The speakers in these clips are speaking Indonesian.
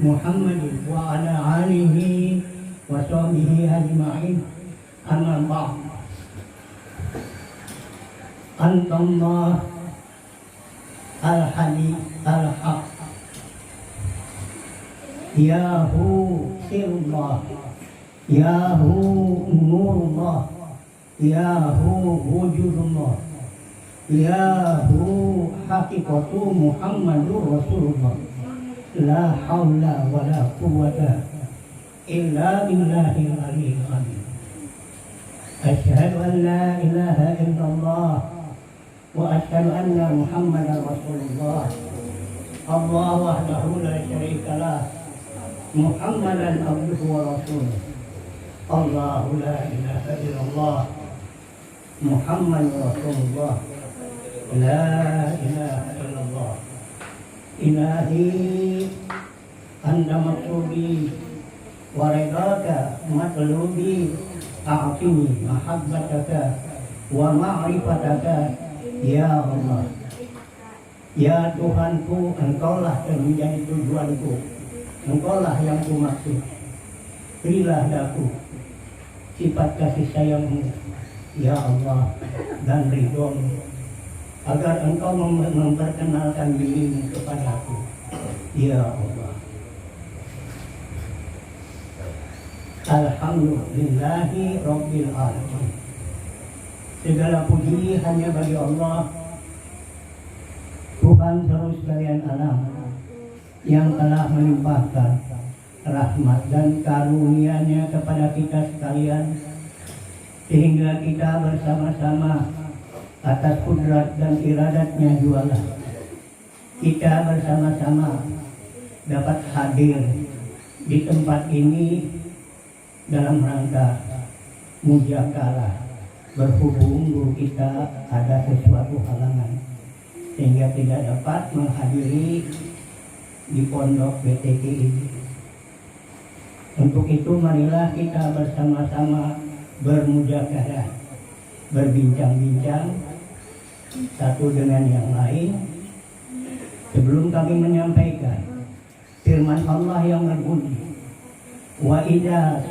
محمد وعلى آله وصحبه أجمعين أما بعد أنت الله الحليم الحق يا هو سر الله يا هو نور الله يا هو وجود الله يا هو حقيقة محمد رسول الله لا حول ولا قوة إلا بالله العلي العظيم أشهد أن لا إله إلا الله وأشهد أن محمدا رسول الله الله وحده لا شريك له محمدا عبده ورسوله الله لا إله إلا الله محمد رسول الله لا إله إلا الله إلهي أنت مطلوبي ورضاك مطلوبي أعطني محبتك ومعرفتك ya Allah, ya Tuhanku, Engkaulah yang menjadi tujuanku, Engkaulah yang ku maksud. Berilah daku sifat kasih sayangmu, ya Allah, dan ridhomu, agar Engkau memperkenalkan dirimu kepadaku, ya Allah. Alhamdulillahi Rabbil Alamin. Segala puji hanya bagi Allah, Tuhan seluruh sekalian alam, yang telah melimpahkan rahmat dan karunia-Nya kepada kita sekalian, sehingga kita bersama-sama atas kudrat dan iradat-Nya jualah kita bersama-sama dapat hadir di tempat ini dalam rangka mujakalah. Berhubung guru kita ada sesuatu halangan sehingga tidak dapat menghadiri di pondok BTK ini. Untuk itu marilah kita bersama-sama bermujakalah, berbincang-bincang satu dengan yang lain sebelum kami menyampaikan firman Allah yang berbunyi wa idza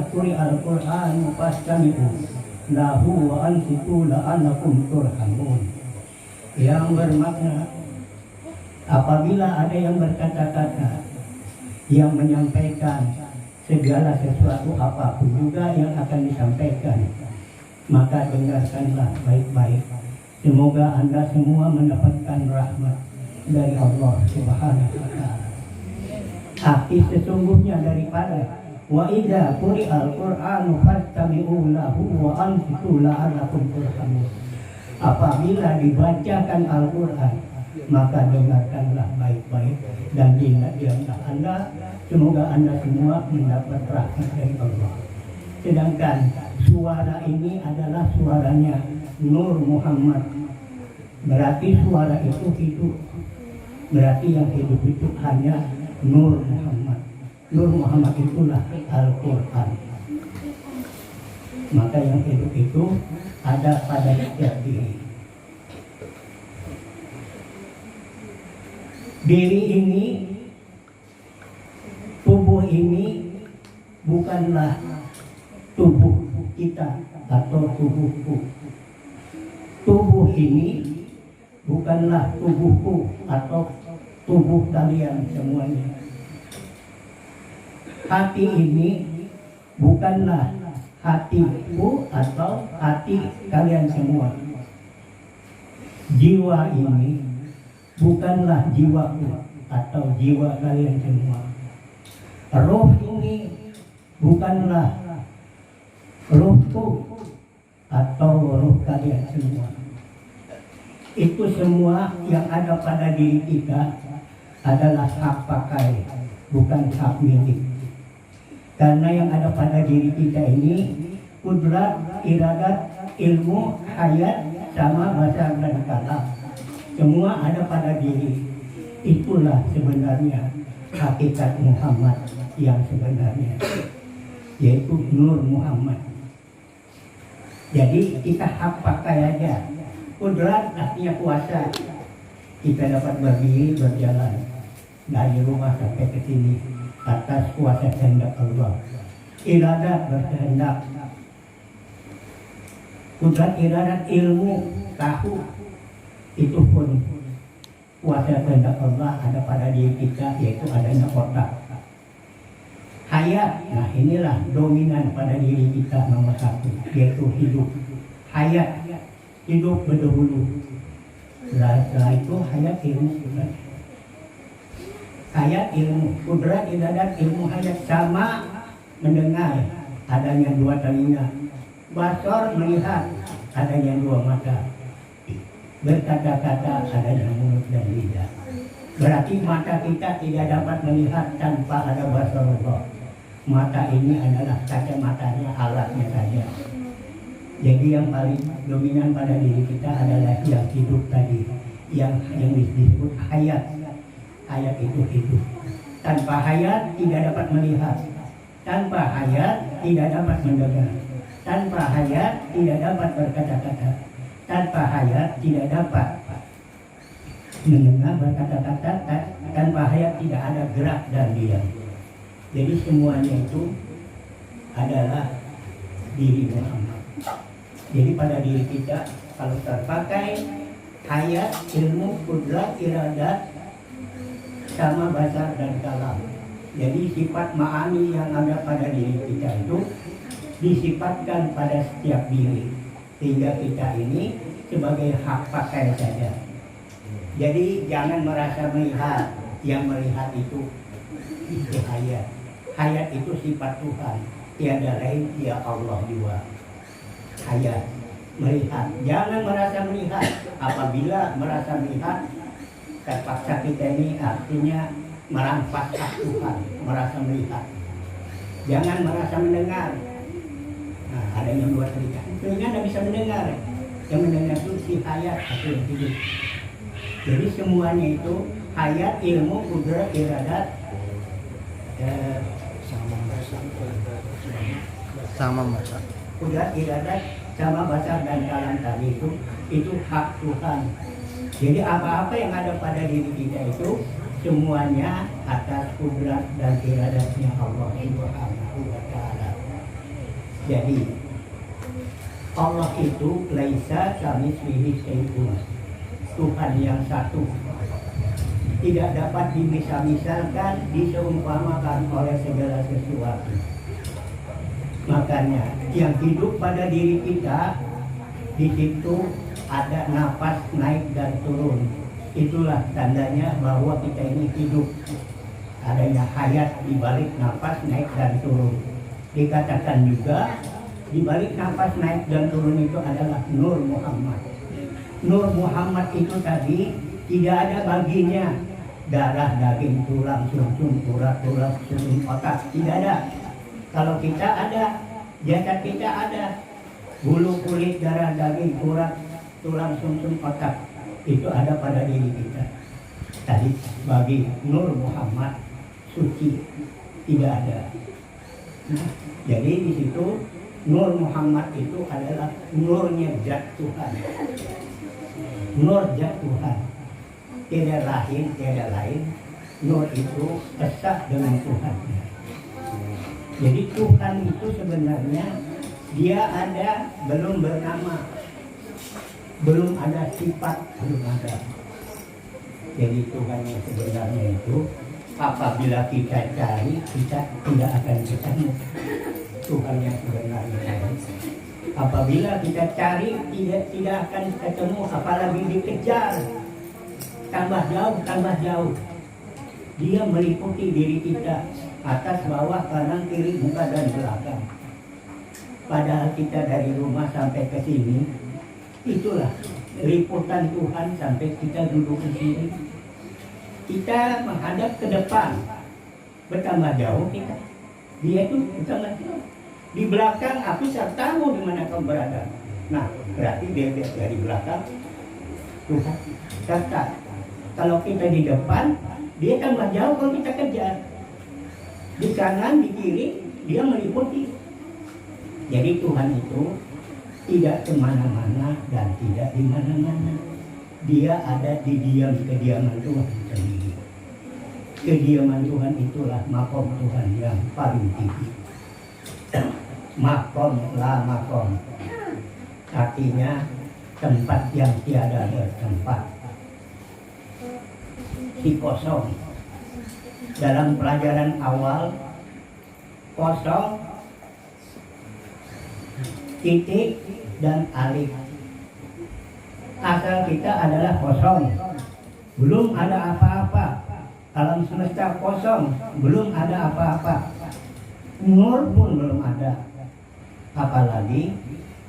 quri'al Qur'anu fastami'u lahu wa ansitu la'annakum turhamun, yang bermakna apabila ada yang berkata-kata yang menyampaikan segala sesuatu apapun juga yang akan disampaikan, maka dengarkanlah baik-baik. Semoga Anda semua mendapatkan rahmat dari Allah Subhanahu wa Ta'ala. Arti sesungguhnya daripada wa idza quri'al Qur'anu fastami'u lahu wa ansitu la'allakum turhamun. Apabila dibacakan Al-Qur'an, maka dengarkanlah baik-baik dan diamlah Anda. Semoga Anda semua mendapat rahmat dari Allah. Sedangkan suara ini adalah suaranya Nur Muhammad. Berarti suara itu hidup. Berarti yang hidup itu hanya Nur Muhammad. Nur Muhammad itulah Al-Quran. Maka yang hidup itu ada pada setiap diri. Diri ini, tubuh ini bukanlah tubuh kita atau tubuhku. Tubuh ini bukanlah tubuhku atau tubuh kalian semuanya. Hati ini bukanlah hatiku atau hati kalian semua. Jiwa ini bukanlah jiwaku atau jiwa kalian semua. Roh ini bukanlah rohku atau roh kalian semua. Itu semua yang ada pada diri kita adalah hak pakai, bukan hak milik. Karena yang ada pada diri kita ini kudrat, iradat, ilmu, hayat, sama basar dan kalam. Semua ada pada diri. Itulah sebenarnya hakikat Muhammad yang sebenarnya, yaitu Nur Muhammad. Jadi kita hak pakai aja. Kudrat artinya kuasa. Kita dapat berdiri, berjalan. dari rumah sampai ke sini atas kuasa kehendak Allah. Iradat berkehendak, kudrat iradat ilmu tahu, itu pun kuasa kehendak Allah ada pada diri kita, yaitu adanya otak. Hayat, nah inilah dominan pada diri kita nomor satu, yaitu hidup. Hayat, hidup berdahulu. Setelah itu hayat ilmu kudrat. Hayat ilmu kudrat iradat ilmu hayat sama mendengar, adanya dua telinga. Basor melihat, adanya dua mata. Berkata-kata, adanya mulut dan lidah. Berarti mata kita tidak dapat melihat tanpa ada basarullah. Mata ini adalah kacamatanya, alatnya saja. Jadi yang paling dominan pada diri kita adalah yang hidup tadi, yang disebut hayat. Hayat itu hidup. Tanpa hayat tidak dapat melihat. Tanpa hayat tidak dapat mendengar. Tanpa hayat tidak dapat berkata-kata. Tanpa hayat tidak dapat mendengar berkata-kata. Tanpa hayat tidak ada gerak dan diam. Jadi semuanya itu adalah diri Muhammad. Jadi pada diri kita kalau terpakai hayat, ilmu, kudrat, iradat sama basar dan kalam. Jadi sifat ma'ani yang ada pada diri kita itu disifatkan pada setiap diri, sehingga kita ini sebagai hak pakai saja. Jadi jangan merasa melihat, yang melihat itu hayat. Hayat itu sifat Tuhan, tiada lain, ya Allah juga. Hayat, melihat, jangan merasa melihat. Apabila merasa melihat, terpaksa kita ini artinya merampas hak Tuhan, merasa melihat. Jangan merasa mendengar. Nah, ada yang dua telinga. Telinga tidak bisa mendengar. Yang mendengar itu si hayat atau yang hidup. Jadi semuanya itu hayat, ilmu, kudrat, iradat, sama masa. Kudrat, iradat, sama basar dan kalam tadi itu hak Tuhan. Jadi apa-apa yang ada pada diri kita itu semuanya atas kudrat dan iradatnya Allah Subhanahu wa Ta'ala. Jadi Allah itu laisa kamitslihi syai'un. Tuhan yang satu tidak dapat dimisal-misalkan, diseumpamakan oleh segala sesuatu. Makanya yang hidup pada diri kita, di situ ada nafas naik dan turun. Itulah tandanya bahwa kita ini hidup. Adanya hayat di balik nafas naik dan turun. Dikatakan juga di balik nafas naik dan turun itu adalah Nur Muhammad. Nur Muhammad itu tadi tidak ada baginya darah, daging, tulang, sumsum, urat, tulang, sumsum, otak, tidak ada. Kalau kita ada, jasad kita ada, bulu, kulit, darah, daging, urat, tulang, sumsum, otak, itu ada pada diri kita. Tadi bagi Nur Muhammad suci tidak ada. Nah, jadi di situ Nur Muhammad itu adalah nurnya zat Tuhan. Nur zat Tuhan. Tidak lain. Nur itu esah dengan Tuhan. Jadi Tuhan itu sebenarnya dia ada, belum bernama, belum ada sifat, belum ada. Jadi Tuhan yang sebenarnya itu apabila kita cari, kita tidak akan ketemu Tuhan yang sebenarnya. Apabila kita cari, tidak akan ketemu, apalagi dikejar. Tambah jauh. Dia meliputi diri kita, atas, bawah, kanan, kiri, muka, dan belakang. Padahal kita dari rumah sampai ke sini, itulah liputan Tuhan sampai kita duduk di sini. Kita menghadap ke depan, bertambah jauh kita. Dia itu bertambah jauh. Di belakang aku tidak tahu di mana kau berada. Nah, berarti dia dari belakang Tuhan serta. Kalau kita di depan, dia tambah jauh kalau kita kejar. Di kanan, di kiri, dia meliputi. Jadi Tuhan itu tidak kemana-mana dan tidak di mana-mana. Dia ada di kediaman Tuhan sendiri. Kediaman Tuhan itulah makom Tuhan yang paling tinggi. Makom la makom, artinya tempat yang tiada bertempat. Si kosong. Dalam pelajaran awal, kosong, titik, dan alif. Asal kita adalah kosong, belum ada apa-apa. Alam semesta kosong, belum ada apa-apa. Nur pun belum ada. Apalagi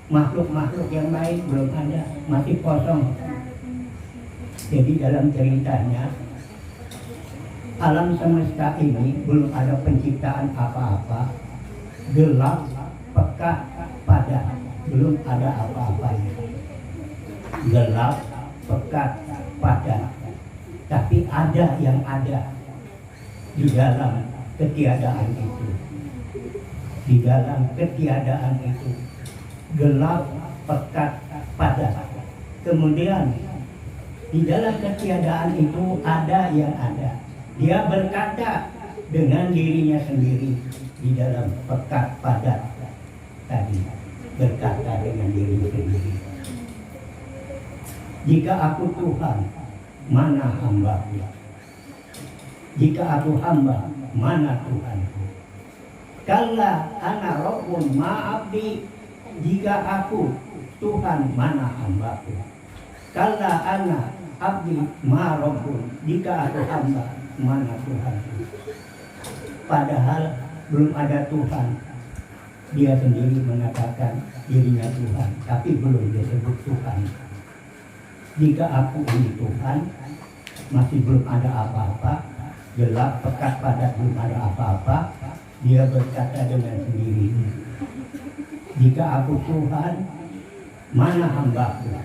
makhluk-makhluk yang lain belum ada, masih kosong. Jadi dalam ceritanya, alam semesta ini belum ada penciptaan apa-apa, gelap, pekat, padat, belum ada apa-apanya. Gelap, pekat, padat, tapi ada yang ada di dalam ketiadaan itu. Di dalam ketiadaan itu, gelap, pekat, padat. Kemudian di dalam ketiadaan itu ada yang ada. Dia berkata dengan dirinya sendiri di dalam pekat padat tadi, berkata dengan dirinya sendiri. Jika aku Tuhan, mana hamba-Ku? Jika aku hamba, mana Tuhanku? Kalla ana rabbun ma'abdi. Jika aku Tuhan, mana hamba-Ku? Kalla ana abdi ma rabbun. Jika aku hamba, mana Tuhan? Padahal belum ada Tuhan. Dia sendiri mengatakan dirinya Tuhan, tapi belum disebut Tuhan. Jika aku ini Tuhan, masih belum ada apa-apa, gelap, pekat, padat, belum ada apa-apa. Dia berkata dengan sendirinya, jika aku Tuhan, mana hamba-Ku?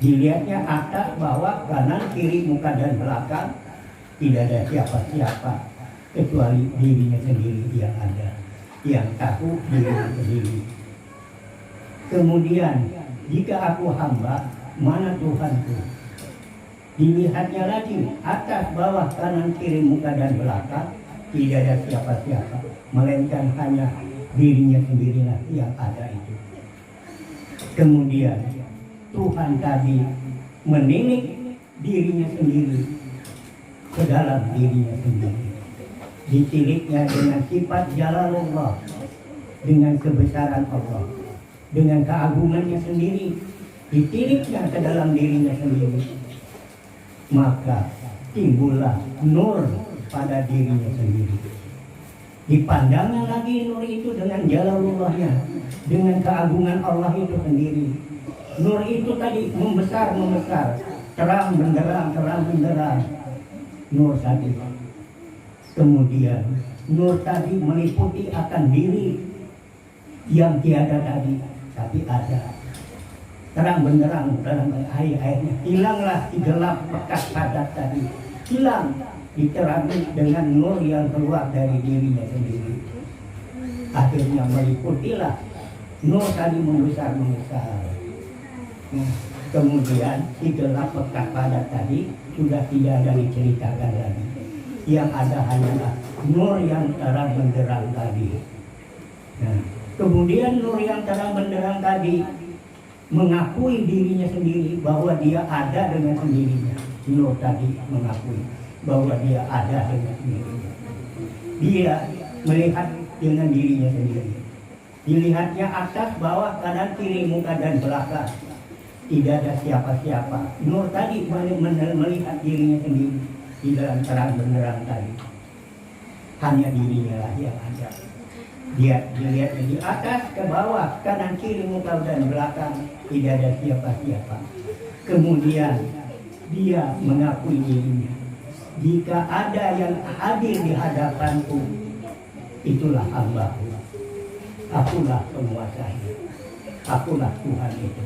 Dilihatnya atas, bawah, kanan, kiri, muka, dan belakang. Tidak ada siapa-siapa kecuali dirinya sendiri yang ada, yang tahu dirinya sendiri. Kemudian, jika aku hamba, mana Tuhanku? Dilihatnya lagi atas, bawah, kanan, kiri, muka, dan belakang. Tidak ada siapa-siapa, melainkan hanya dirinya sendirilah yang ada itu. Kemudian Tuhan tadi menilik dirinya sendiri ke dalam dirinya sendiri. Ditiliknya dengan sifat Jalalullah, dengan kebesaran Allah, dengan keagungannya sendiri. Ditiliknya ke dalam dirinya sendiri. Maka timbullah nur pada dirinya sendiri. Dipandangnya lagi nur itu dengan Jalalullahnya, dengan keagungan Allah itu sendiri. Nur itu tadi membesar, terang benderang. Nur tadi. Kemudian nur tadi meliputi akan diri yang tiada tadi, tapi ada. Terang benderang dalam air-airnya. Hilanglah gelap, pekat, padat tadi. Hilang, diterangi dengan nur yang keluar dari dirinya sendiri. Akhirnya meliputilah nur tadi membesar. Kemudian si gelap, pekat, padat tadi sudah tidak ada diceritakan lagi. Yang ada hanyalah nur yang terang benderang tadi. Nah, kemudian nur yang terang benderang tadi mengakui dirinya sendiri bahwa dia ada dengan sendirinya. Nur tadi mengakui bahwa dia ada dengan sendirinya. Dia melihat dengan dirinya sendiri. Dilihatnya atas, bawah, kanan, kiri, muka, dan belakang. Tidak ada siapa-siapa. Nur tadi melihat dirinya sendiri di dalam terang benderang tadi. Hanya dirinya lah yang ada. Dia dilihat di atas, ke bawah, kanan, kiri, muka, dan belakang. Tidak ada siapa-siapa. Kemudian dia mengakui dirinya. Jika ada yang hadir di hadapanku, itulah hamba-Ku. Akulah penguasanya. Akulah Tuhan itu.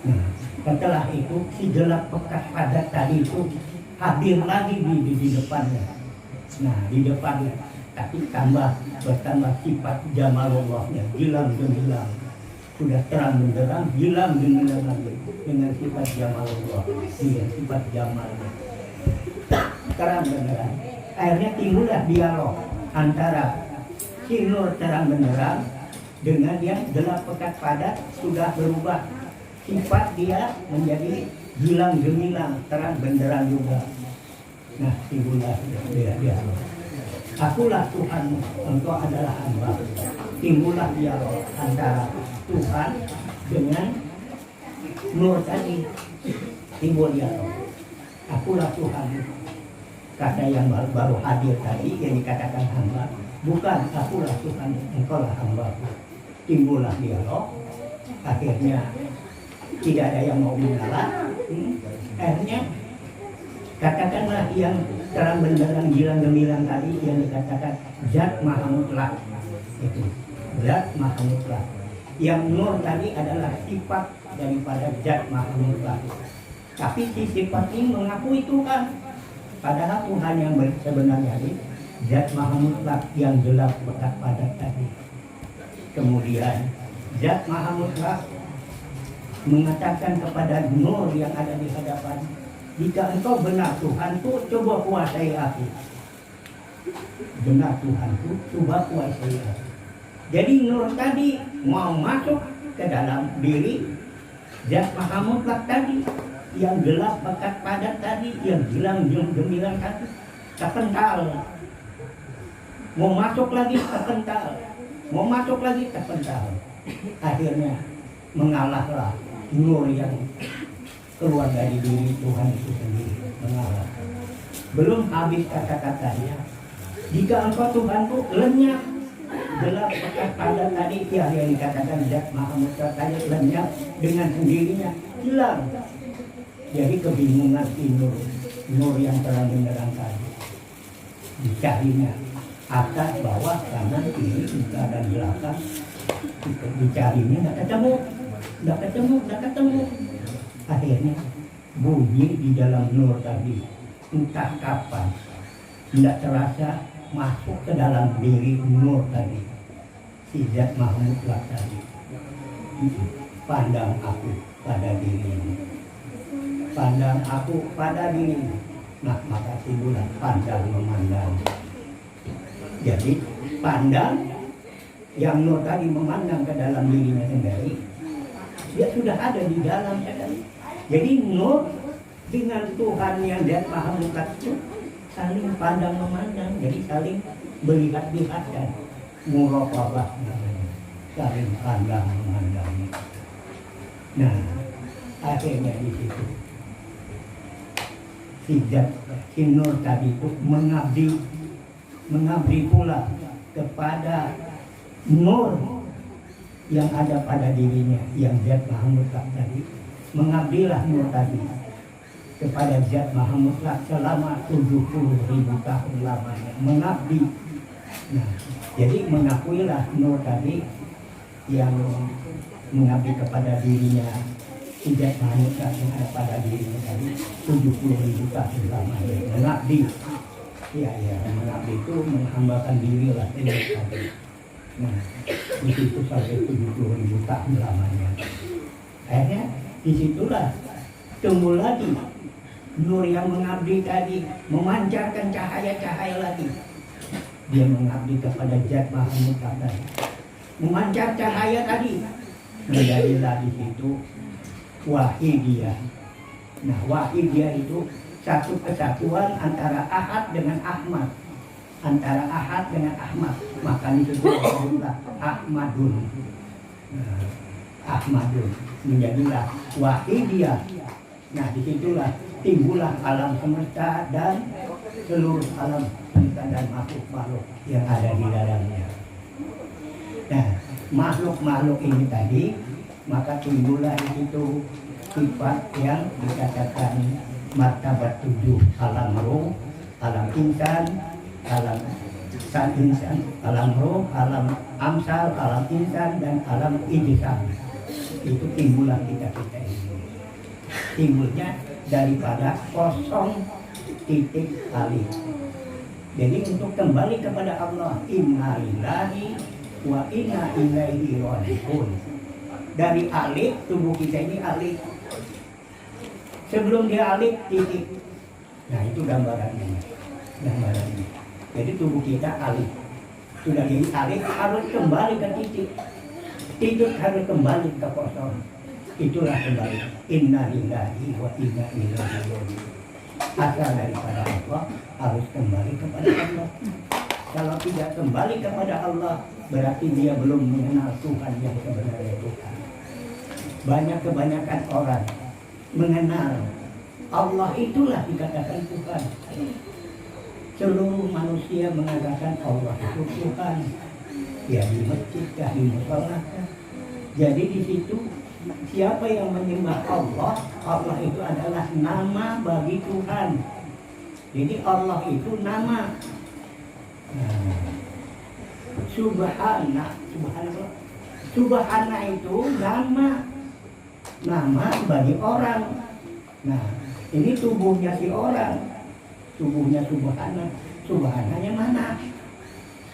Nah, setelah itu si gelap, pekat, padat tadi itu hadir lagi di depannya. Nah, di depannya. Tapi bertambah sifat Jamalullahnya, gilang gemilang. Sudah terang benderang, gilang gemilang lagi dengan sifat Jamalullah, dengan sifat Jamalnya. terang benderang. Akhirnya timbullah dialog antara si nur terang benderang dengan yang gelap pekat padat, sudah berubah sifat dia menjadi gilang gemilang, terang benderang juga. Nah, timbullah dia dialog. Akulah Tuhanmu, engkau adalah hamba. Timbullah dialog antara Tuhan dengan nur tadi. Timbul dialog. Akulah Tuhanmu. Kata yang baru hadir tadi yang dikatakan hamba, bukan akulah Tuhan, engkau lah hamba. Timbullah dialog. Akhirnya tidak ada yang mau mengalah. Akhirnya katakanlah yang terang benderang gilang gemilang tadi yang dikatakan zat maha mutlak. Itu zat maha mutlak. Yang nur tadi adalah sifat daripada zat maha mutlak. Tapi si sifat ini mengakui Tuhan. Padahal Tuhan yang sebenarnya ini zat maha mutlak yang gelap pekat padat tadi. Kemudian zat maha mutlak mengatakan kepada nur yang ada di hadapan, jika engkau benar Tuhanku, coba kuasai aku. Benar Tuhanku, coba kuasai aku. Jadi nur tadi mau masuk ke dalam diri zat maha mutlak tadi, yang gelap pekat padat tadi, yang gilang gemilang tadi, terpental. Mau masuk lagi terpental, mau masuk lagi terpental. Akhirnya mengalahlah nur yang keluar dari diri Tuhan itu sendiri, mengalah. Belum habis kata-katanya, jika engkau Tuhanku lenyap, gelap pekat padat tadi yang dikatakan zat maha mutlak tadi lenyap dengan sendirinya, hilang. Jadi kebingungan nur yang terang benderang tadi, dicarinya atas bawah kanan kiri utara dan belakang, dicarinya nggak ketemu. Akhirnya bunyi di dalam nur tadi, entah kapan tidak terasa masuk ke dalam diri nur tadi, si zat maha mutlak tadi. Pandang aku pada dirimu, pandang aku pada dirimu. Nah, maka timbullah pandang memandang. Jadi pandang yang nur tadi memandang ke dalam dirinya sendiri, dia sudah ada di dalam sekali. Jadi nur dengan Tuhan yang zat maha mutlak itu saling pandang memandang, jadi saling melihat-lihat dan muraqabah, saling pandang memandang. Nah, akhirnya di situ si nur tadi itu mengabdi pula kepada nur yang ada pada dirinya yang zat maha mutlak tadi. Mengabdilah nur tadi kepada zat maha mutlak selama 70.000 tahun lamanya mengabdi. Nah, jadi mengakuilah nur tadi yang mengabdi kepada dirinya si zat maha mutlak yang ada pada dirinya tadi 70.000 tahun lamanya mengabdi. Ya, mengabdi itu menghambakan diri lah tadi. Nah, di situ sampai 70.000 tahun lamanya. Akhirnya disitulah tumbuh lagi nur yang mengabdi tadi, memancarkan cahaya-cahaya lagi. Dia mengabdi kepada zat maha mutlak tadi, memancar cahaya tadi. Menjadilah di situ wahidiyah. Nah, wahidiyah itu satu kesatuan antara Ahad dengan Ahmad, antara Ahad dengan Ahmad. Maka disebutlah Ahmadun. Nah, Ahmadun menjadilah wahidiyah. Nah, disitulah timbullah alam semesta dan seluruh alam semesta dan makhluk-makhluk yang ada di dalamnya. Nah, makhluk-makhluk ini tadi, maka timbullah di situ sifat yang dikatakan martabat 7, alam roh, alam insan, alam insan, alam roh, alam amsal, alam insan, dan alam ijsam. Itu timbullah kita ini. Timbulnya daripada kosong titik alif. Jadi untuk kembali kepada Allah, inna lillahi wa inna ilaihi raji'un. Dari alif, tubuh kita ini alif. Sebelum dia alif, titik. Nah itu gambarannya. Gambarannya. Jadi tubuh kita alih. Sudah jadi alih harus kembali ke titik. Titik harus kembali ke kosong. Itulah kembali. Inna lillahi wa inna ilaihi raji'un. Asal daripada Allah harus kembali kepada Allah. Kalau tidak kembali kepada Allah, berarti dia belum mengenal Tuhan yang sebenarnya Tuhan. Kebanyakan orang mengenal Allah itulah dikatakan Tuhan. Seluruh manusia mengatakan Allah itu Tuhan. Ya di masjid, di musola. Jadi di situ siapa yang menyembah Allah, Allah itu adalah nama bagi Tuhan. Jadi Allah itu nama. Nah, Subhanallah. Subhanallah itu nama bagi orang. Nah, ini tubuhnya si orang. Tubuhnya Subhanallah. Subhanallahnya mana?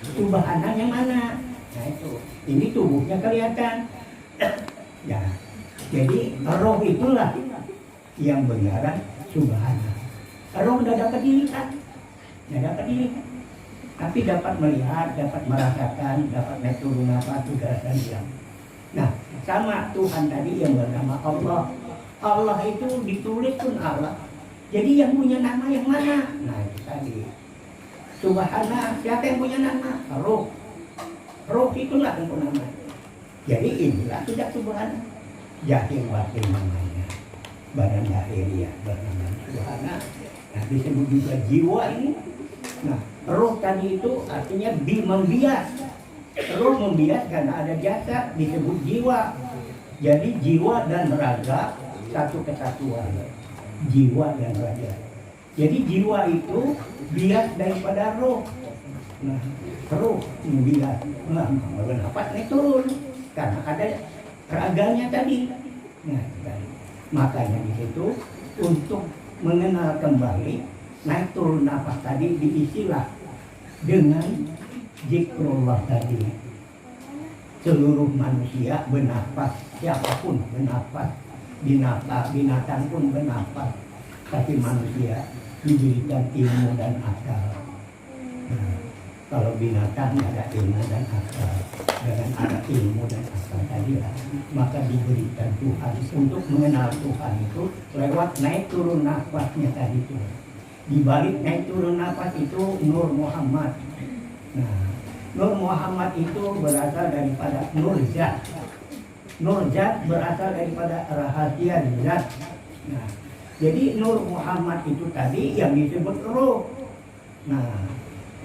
Subhanallahnya mana? Nah itu. Ini tubuhnya kelihatan. Ya. Jadi roh itulah yang benaran Subhanallah. Roh tidak dapat dilihat. Tidak dapat dilihat. Tapi dapat melihat, dapat merasakan, dapat naik turun nafas, dan diam. Nah, sama Tuhan tadi yang bernama Allah. Allah itu ditulis pun Allah. Jadi yang punya nama yang mana? Nah itu tadi. Subhanallah, siapa yang punya nama? Roh. Roh itulah yang punya nama. Jadi inilah sudah Subhanallah. Jahil wakil namanya. Badan lahiriah bernama Subhanallah. Nah disebut juga jiwa ini. Nah roh tadi itu artinya membias. Roh membias karena ada jasad disebut jiwa. Jadi jiwa dan raga satu kesatuan. Jiwa dan raga. Jadi jiwa itu bias daripada roh. Nah roh membias. Nah kenapa naik turun? Karena ada raganya tadi. Nah makanya di situ untuk mengenal kembali naik turun nafas tadi diisilah dengan zikrullah tadi. Seluruh manusia bernafas, siapapun bernafas, binatang pun bernafas, tapi manusia diberikan ilmu dan akal. Nah, kalau binatang ada ilmu dan akal, dengan ada ilmu dan akal tadi lah, maka diberikan Tuhan untuk mengenal Tuhan itu lewat naik turun nafasnya tadi itu. Di balik naik turun nafas itu Nur Muhammad. Nah, Nur Muhammad itu berasal daripada Nur Zat. Nur Zat berasal daripada rahasia Zat. Nah, jadi Nur Muhammad itu tadi yang disebut roh. Nah,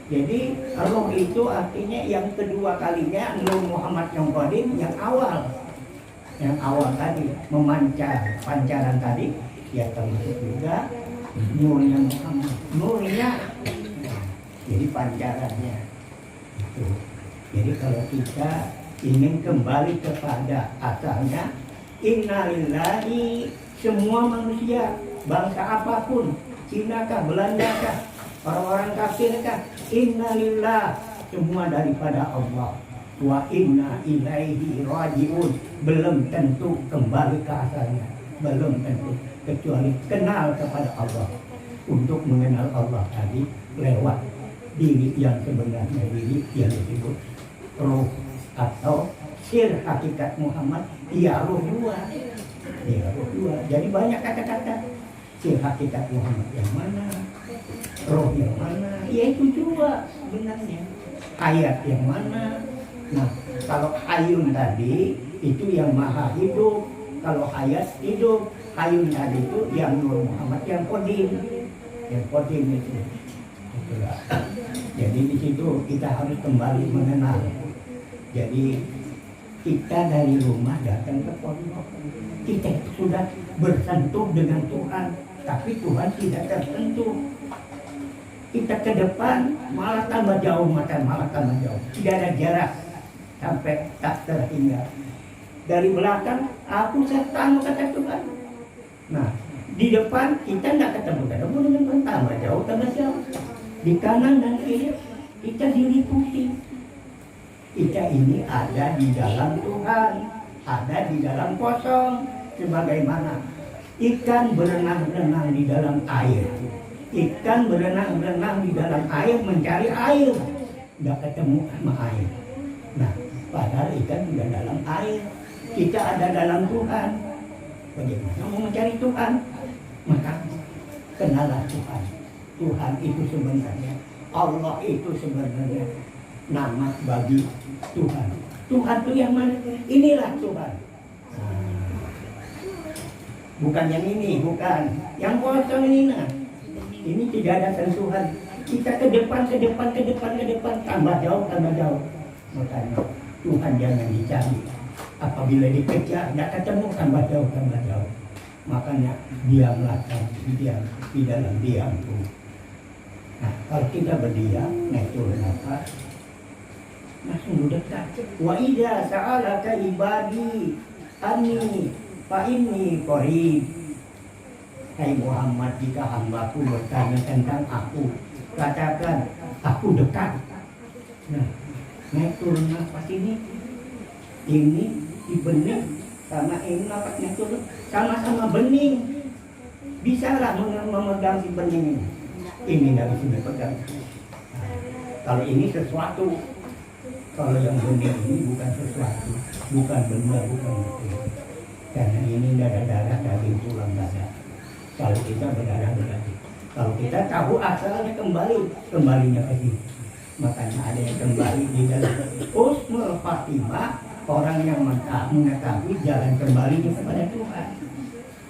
jadi roh itu artinya yang kedua kalinya Nur Muhammad yang qadim yang awal. Yang awal tadi memancar pancaran tadi ya termasuk juga nurnya Muhammad, nurnya. Jadi pancarannya itu. Jadi kalau kita ingin kembali kepada asalnya, innalillahi, semua manusia, bangsa apapun, Cina kah, Belanda kah, orang-orang kafir kah, innalillah, semua daripada Allah. Wa inna ilaihi raji'un, belum tentu kembali ke asalnya, belum tentu, kecuali kenal kepada Allah. Untuk mengenal Allah tadi lewat diri yang sebenarnya, diri yang disebut roh atau sir hakikat Muhammad. Ya roh dua, ya roh dua. Jadi banyak kata-kata sir hakikat Muhammad yang mana, roh yang mana, ya itu dua sebenarnya. Hayat yang mana. Nah kalau hayun tadi itu yang maha hidup, kalau hayat hidup. Hayun tadi itu yang Nur Muhammad yang qadim, itu. Itulah. Jadi di situ kita harus kembali mengenal. Jadi kita dari rumah datang ke pondok, kita sudah bersentuh dengan Tuhan, tapi Tuhan tidak tersentuh. Kita ke depan malah tambah jauh, malah tambah jauh. Tidak ada jarak sampai tak terhingga. Dari belakang aku sertamu kata Tuhan. Nah, di depan kita tidak ketemu dengan tambah jauh. Di kanan dan kiri kita diliputi. Kita ini ada di dalam Tuhan, ada di dalam kosong. Sebagaimana ikan berenang-renang di dalam air, Ikan berenang-renang di dalam air mencari air, nggak ketemu sama air. Nah, padahal ikan sudah dalam air. Kita ada dalam Tuhan. Bagaimana mau mencari Tuhan? Maka kenalah Tuhan. Tuhan itu sebenarnya, Allah itu sebenarnya nama bagi Tuhan. Tuhan itu yang mana? Inilah Tuhan. Bukan yang ini, bukan. Yang kosong ini, nah. Ini tidak ada sentuhan. Kita ke depan, tambah jauh. Makanya Tuhan jangan dicari. Apabila dikejar, tidak ketemu, tambah jauh. Makanya diamlah, diam di dalam diamku. Nah, kalau kita berdiam, naik turun apa? Langsung dekat. Wa idza sa'alaka ibadi anni fa inni qarib. Hai Muhammad, jika hambaku bertanya tentang aku, katakan aku dekat. Nah, naik turun nafas ini di bening sama ini nafasnya turun sama-sama bening. Bisalah memegang si bening ini. Ini nggak bisa dipegang. Nah, kalau ini sesuatu, kalau yang bening ini bukan sesuatu, bukan benda, bukan betul. Karena ini darah daging tulang dada. Kalau kita berdarah daging, kalau kita tahu asalnya kembalinya ke sini. Makanya ada yang kembali di dalam Husnul Khatimah, orang yang mengetahui jalan kembali kepada Tuhan.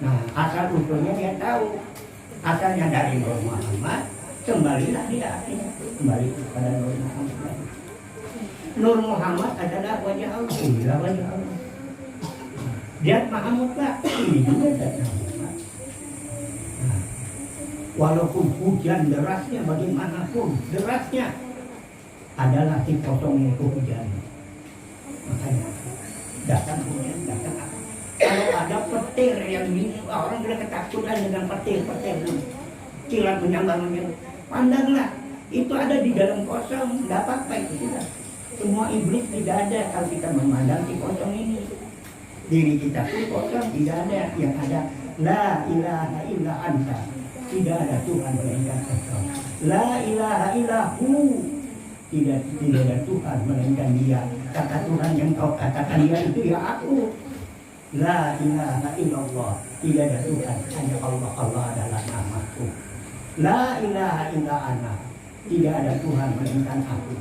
Nah, asal usulnya dia tahu. Asalnya dari Nur Muhammad, kembalilah dia akhirnya kembali kepada Nur Muhammad. Nur Muhammad adalah wajah Allah, inilah wajah Allah. Dia Maha Mutlak, ini juga dari Muhammad. Nah, walaupun hujan derasnya bagaimanapun, derasnya adalah si kosong itu hujan. Makanya datang hujan, datang apa? Kalau ada petir yang ini, orang sudah ketakutan dengan petir kilat menyambar, pandanglah itu ada di dalam kosong, tidak apa-apa itu sudah. Semua iblis tidak ada kalau kita memandang di kosong ini. Diri kita pun kosong, tidak ada. Yang ada la ilaha illa anta, tidak ada Tuhan melainkan Engkau. La ilaha illahu, tidak ada Tuhan melainkan Dia. Kata Tuhan yang kau katakan Dia itu ya aku. La ilaha illallah, tidak ada Tuhan, hanya Allah. Allah adalah namaku. La ilaha illa ana, tidak ada Tuhan melainkan aku.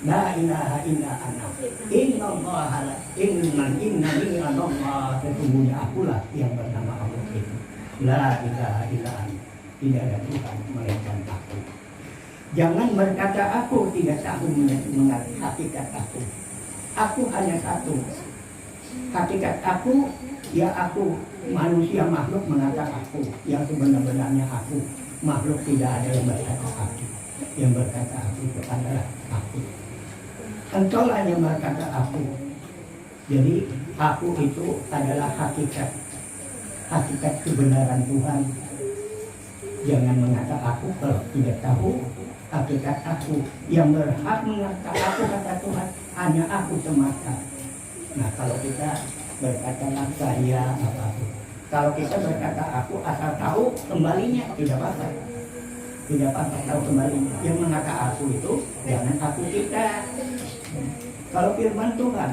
La ilaha illa ana, innallaha innani anallah, sesungguhnya akulah yang bernama Allah itu. La ilaha illa ana, tidak ada Tuhan melainkan aku. Jangan berkata aku tidak tahu mengerti hakikat aku. Aku hanya satu. Hakikat aku, ya aku, manusia makhluk mengatakan aku, yang sebenarnya aku. Makhluk tidak ada yang berkata aku. Yang berkata aku itu adalah aku. Engkau lah yang berkata aku. Jadi aku itu adalah hakikat. Hakikat kebenaran Tuhan. Jangan mengatakan aku kalau tidak tahu hakikat aku. Yang berhak mengatakan aku kata Tuhan hanya aku semata. Nah, kalau kita berkata saya apa-apa. Kalau kita berkata aku asal tahu kembalinya tidak apa-apa. Tidak apa-apa tahu kembalinya. Yang mengatakan aku itu jangan aku kita. Kalau firman Tuhan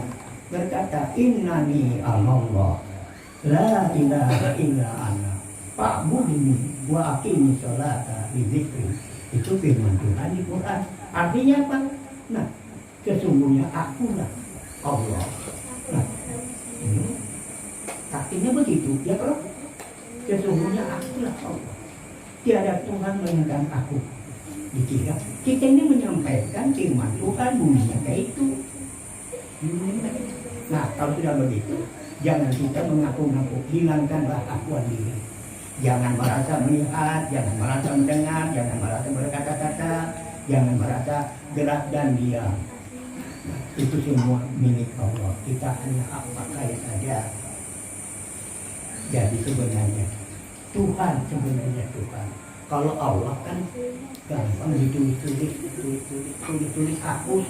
berkata innani Allah la ilaha illa ana fa'budni wa aqimi sholata li dzikri. Itu firman Tuhan di Quran. Artinya apa? Nah, sesungguhnya akulah Allah. Nah, artinya begitu. Ya kalau sesungguhnya akulah Allah. Tiada Tuhan melainkan aku. Dikira kita ini menyampaikan firman Tuhan bunyinya kayak itu. Nah, kalau sudah begitu, jangan kita mengaku-ngaku, hilangkanlah akuan diri. Jangan merasa melihat, jangan merasa mendengar, jangan merasa berkata-kata, jangan merasa gerak dan diam. Nah, itu semua milik Allah. Kita hanya pakai saja. Jadi sebenarnya Tuhan sebenarnya Tuhan. Kalau Allah kan gampang ditulis hapus.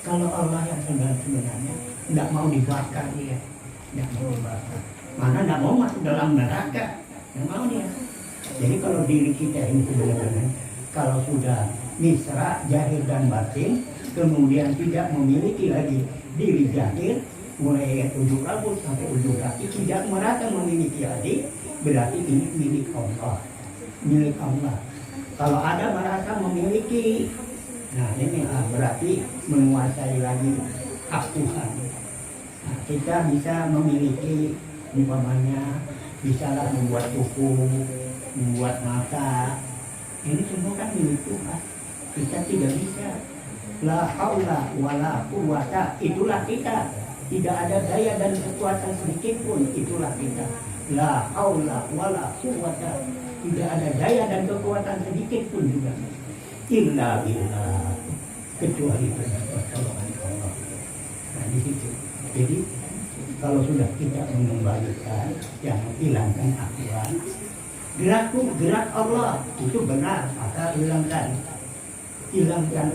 Kalau Allah yang sebenarnya tidak mau dibakar dia, tidak mau dibakar. Mana tidak mau masuk dalam neraka, tidak mau dia. Jadi kalau diri kita ini benar-benar kalau sudah misra, zahir dan batin, kemudian tidak memiliki lagi diri zahir, mulai ujung rambut sampai ujung kaki tidak merasa memiliki lagi, berarti ini milik Allah, milik Allah. Kalau ada merasa memiliki, nah ini berarti menguasai lagi hak Tuhan. Nah, kita bisa memiliki, umpamanya bisalah membuat buku, membuat mata, ini semua kan milik Tuhan. Kita tidak bisa. La haula wala quwwata, itulah kita. Tidak ada daya dan kekuatan sedikit pun, itulah kita. La haula wala quwwata, tidak ada daya dan kekuatan sedikit pun juga. Illa billah, kecuali dengan pertolongan Allah. Nah di situ. Jadi kalau sudah kita mengembalikan, jangan hilangkan akuan. Gerak Allah itu benar, maka hilangkan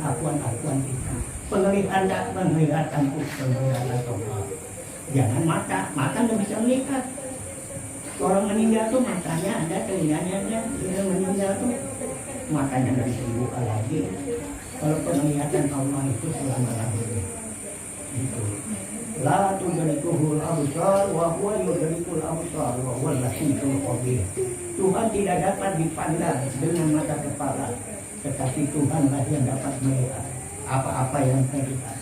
akuan kita. Penglihatan Allah. Jangan mata tidak bisa melihat. Orang meninggal tuh matanya ada, telinganya ada. Dia meninggal tuh matanya tidak bisa dibuka lagi. Kalau penglihatan Allah itu selama-lamanya. Itu. La tudrikuhul absar wa huwa yudrikul absar wa huwal latiful khabir. Tuhan tidak dapat dipandang dengan mata kepala, tetapi Tuhanlah yang dapat melihat apa-apa yang terlihat.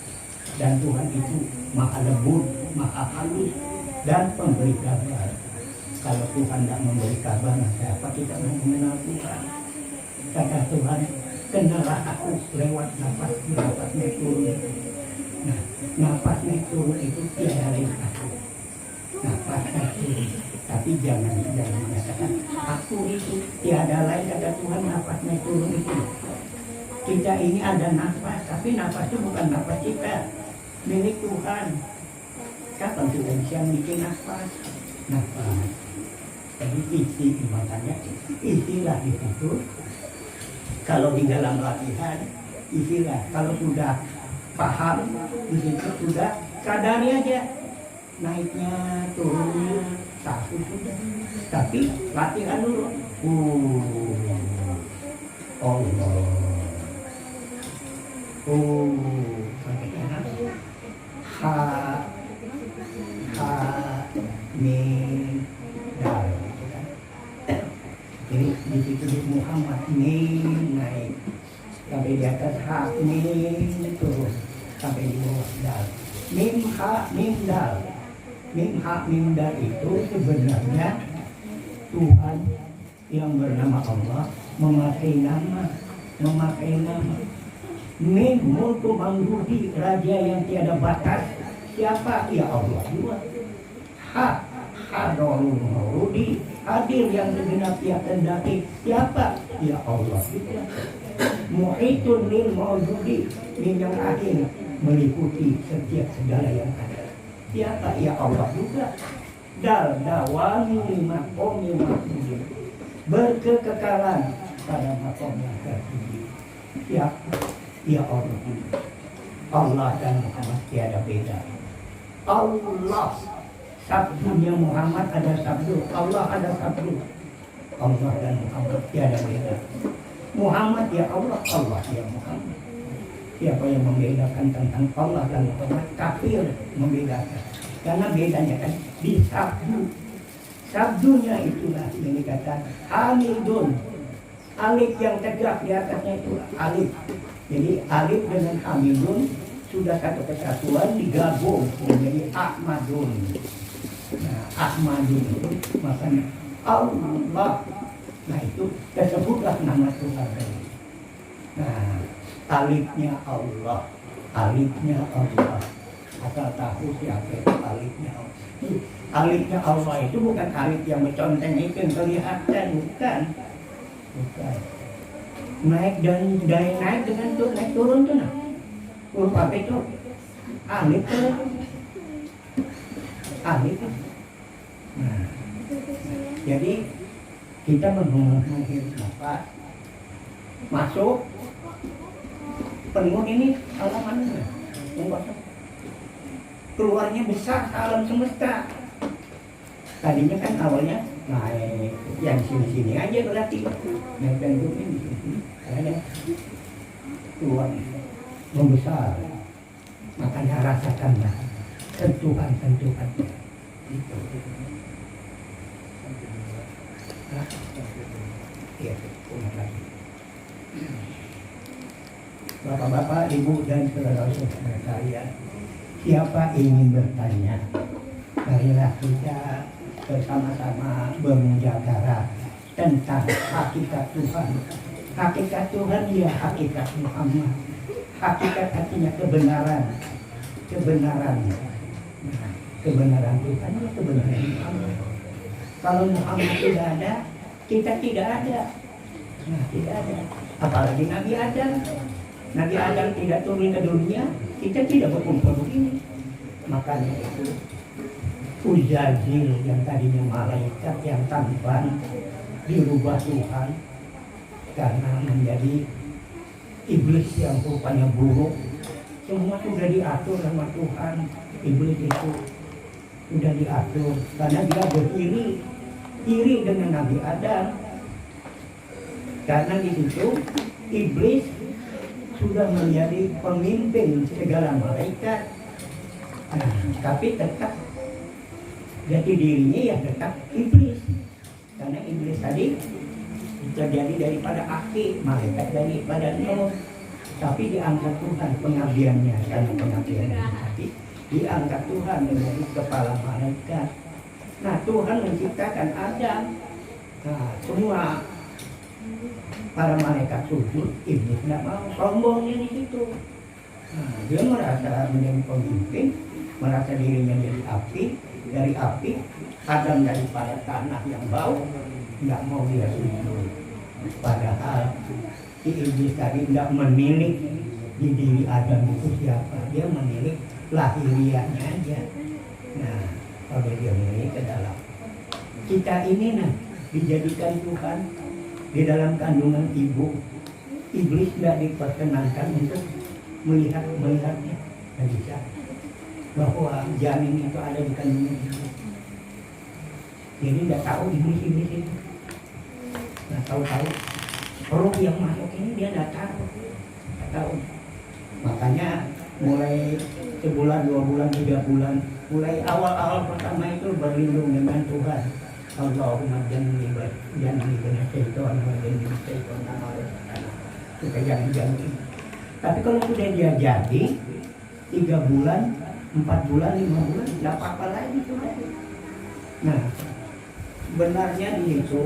Dan Tuhan itu maha lembut, maha halus, dan pemberi kabar. Kalau Tuhan tidak memberi kabar, siapa kita mau mengenal Tuhan? Kata Tuhan, kenallah aku lewat nafasnya turun. Nah, nafasnya turun itu tiada lain aku. Nafasnya turun. Tapi jangan mengatakan aku itu tiada lain, kata Tuhan, nafasnya turun itu. Kita ini ada nafas, tapi nafas itu bukan nafas kita, milik Tuhan. Kapan kita bisa bikin nafas? Nafas. Jadi isi, makanya isilah di situ. Kalau di dalam latihan, isilah. Kalau sudah paham, di situ sudah sadari aja. Naiknya, turunnya, satu sudah. Tapi latihan dulu. Allah. Mim, dal. Jadi di situ Muhammad mim naik sampai di atas ha mim turun sampai di bawah dal. Mim ha mim dal. Mim ha mim dal itu sebenarnya Tuhan yang bernama Allah memakai nama. Mim mulku mamludi, raja yang tiada batas. Siapa? Ya Allah juga. Hadarul mauludi, hadir yang segenap ia kendaki. Siapa? Ya Allah juga. Muhitun lil mauludi, yang akhir meliputi setiap segala yang ada. Siapa? Ya Allah juga. Dawami lima komi maksudnya, berkekekalan pada makom yang tertinggi. Siapa? Ya Allah. Allah dan Muhammad tiada beda. Allah, sabdunya Muhammad ada sabdu, Allah ada sabdu. Allah dan Muhammad tiada beda. Muhammad ya Allah, Allah ya Muhammad. Siapa yang membedakan tentang Allah dan Muhammad? Kafir membedakan. Karena bedanya kan di sabdu. Sabdunya itulah yang dikatakan Hamidun. Alif yang tegak di atasnya itu alif. Jadi alif dengan Hamidun sudah satu kesatuan digabung menjadi Ahmadun. Nah, Ahmadun itu makanya Allah. Nah itu tersebutlah nama Tuhan. Nah, alifnya Allah, alifnya Allah. Asal tahu siapa itu alifnya Allah. Alifnya Allah itu bukan alif yang menconteng itu yang kelihatan, bukan. Naik dan naik dengan tuh naik turun tuh nah. Huruf apa itu? Alif tuh. Alif. Nah, jadi kita menghirup nafas masuk penuh ini alam mana? Keluarnya besar alam semesta. Tadinya kan awalnya naik yang sini-sini aja berarti naik gandumnya di sini ada tuan membesar, makanya rasakanlah sentuhan-sentuhan itu. Iya, lagi. Bapak-bapak, ibu dan saudara-saudara sekalian, siapa ingin bertanya, marilah kita bersama-sama bermujakarah tentang hakikat Tuhan. Hakikat Tuhan ya hakikat Muhammad. Hakikat artinya kebenaran. Kebenaran. Nah, kebenaran Tuhan ya kebenaran Muhammad. Kalau Muhammad tidak ada, kita tidak ada. Nah, tidak ada. Apalagi Nabi Adam. Nabi Adam tidak turun ke dunia, kita tidak berkumpul begini. Makanya itu Uzazil yang tadinya malaikat yang tampan dirubah Tuhan karena menjadi iblis yang rupanya buruk. Semua sudah diatur sama Tuhan. Iblis itu sudah diatur karena dia iri dengan Nabi Adam. Karena di situ iblis sudah menjadi pemimpin segala malaikat. Nah, tapi tetap jati dirinya ya tetap iblis. Karena iblis tadi terjadi daripada Aki, malaikat daripada Nuh. Tapi diangkat Tuhan pengabdiannya, karena pengabdiannya tapi diangkat Tuhan menjadi kepala malaikat. Nah, Tuhan menciptakan Adam. Nah, semua para malaikat sujud, iblis tidak mau, sombongnya di situ. Nah, dia merasa menjadi pemimpin, merasa dirinya jadi api, dari api, Adam daripada tanah yang bau, tidak mau dia sujud. Padahal si iblis tadi tidak menilik di diri Adam itu siapa, dia menilik lahiriahnya aja. Nah, kalau dia menilik ke dalam kita ini, nah dijadikan Tuhan di dalam kandungan ibu, iblis tidak diperkenankan untuk melihatnya, tidak bisa bahwa janin itu ada di kandungan ibu. Jadi tidak tahu iblis itu, nggak tahu perut yang masuk ini dia tidak tahu. Makanya mulai sebulan, 2 bulan, 3 bulan, mulai awal pertama itu berlindung dengan Tuhan. Allahumma jangan dengan syaitan, suka jangan. Tapi kalau sudah dia jadi 3 bulan, 4 bulan, 5 bulan, tidak apa-apa lagi sudah. Nah, sebenarnya di situ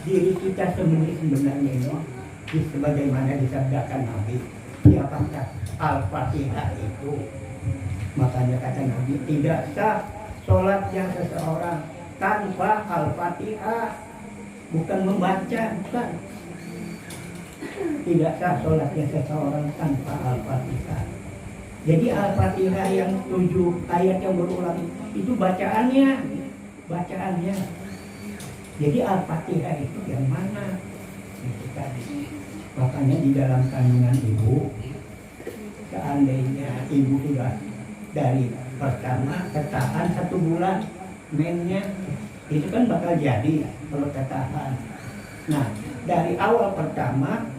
diri kita sebenarnya ini sebagaimana disabdakan Nabi, siapakah Al-Fatihah itu? Makanya kata Nabi, tidak sah sholatnya seseorang tanpa Al-Fatihah, bukan membaca, bukan. Tidak sah sholatnya seseorang tanpa Al-Fatihah. Jadi Al-Fatihah yang 7 ayat yang berulang itu bacaannya. Jadi Al-Fatihah itu yang mana? Itu tadi. Makanya di dalam kandungan ibu, seandainya ibu sudah dari pertama ketahan 1 bulan mennya, itu kan bakal jadi kalau ketahan. Nah, dari awal pertama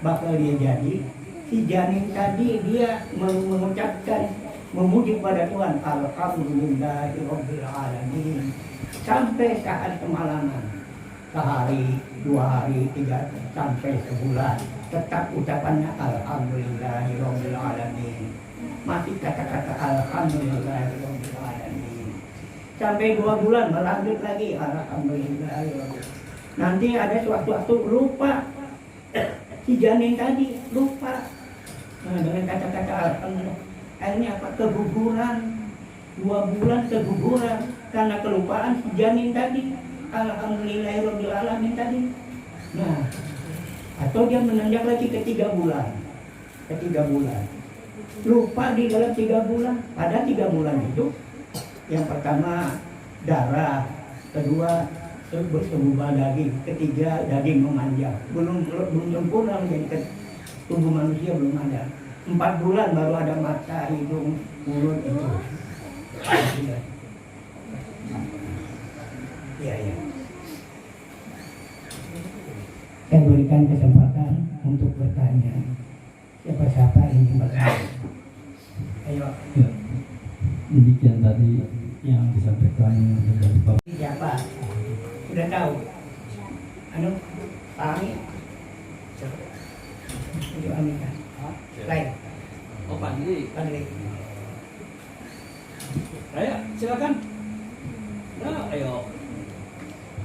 bakal dia jadi, si janin tadi dia mengucapkan, memuji pada Tuhan, Alhamdulillahirabbil alamin, sampai saat kemalaman, sehari, 2 hari, 3, sampai sebulan, tetap ucapannya Alhamdulillahirabbil alamin, masih kata-kata Alhamdulillahirabbil alamin. Sampai 2 bulan melanjut lagi Alhamdulillahirabbil. Nanti ada suatu lupa, si janin tadi lupa. Nah, dengan kata-kata Alhamdulillah, akhirnya apa? Keguguran. 2 bulan keguguran karena kelupaan si janin tadi, Alhamdulillahirabbil alamin tadi. Nah, atau dia menanjak lagi ke 3 bulan. Lupa di dalam 3 bulan. Pada 3 bulan itu, yang pertama darah, kedua bersebuah daging, ketiga daging memanjang. Belum sempurna menjadi tubuh manusia, belum ada. 4 bulan baru ada mata, hidung, mulut itu. Ya. Saya berikan kesempatan untuk bertanya. Siapa-siapa ini bertanya? Ayo. Ya, demikian tadi yang disampaikan dari Bapak. Siapa? Sudah tahu? Anu, pahami? Itu aminkan. Lain. Oh, Fadli. Fadli. Raya, silakan. Nah, ayo.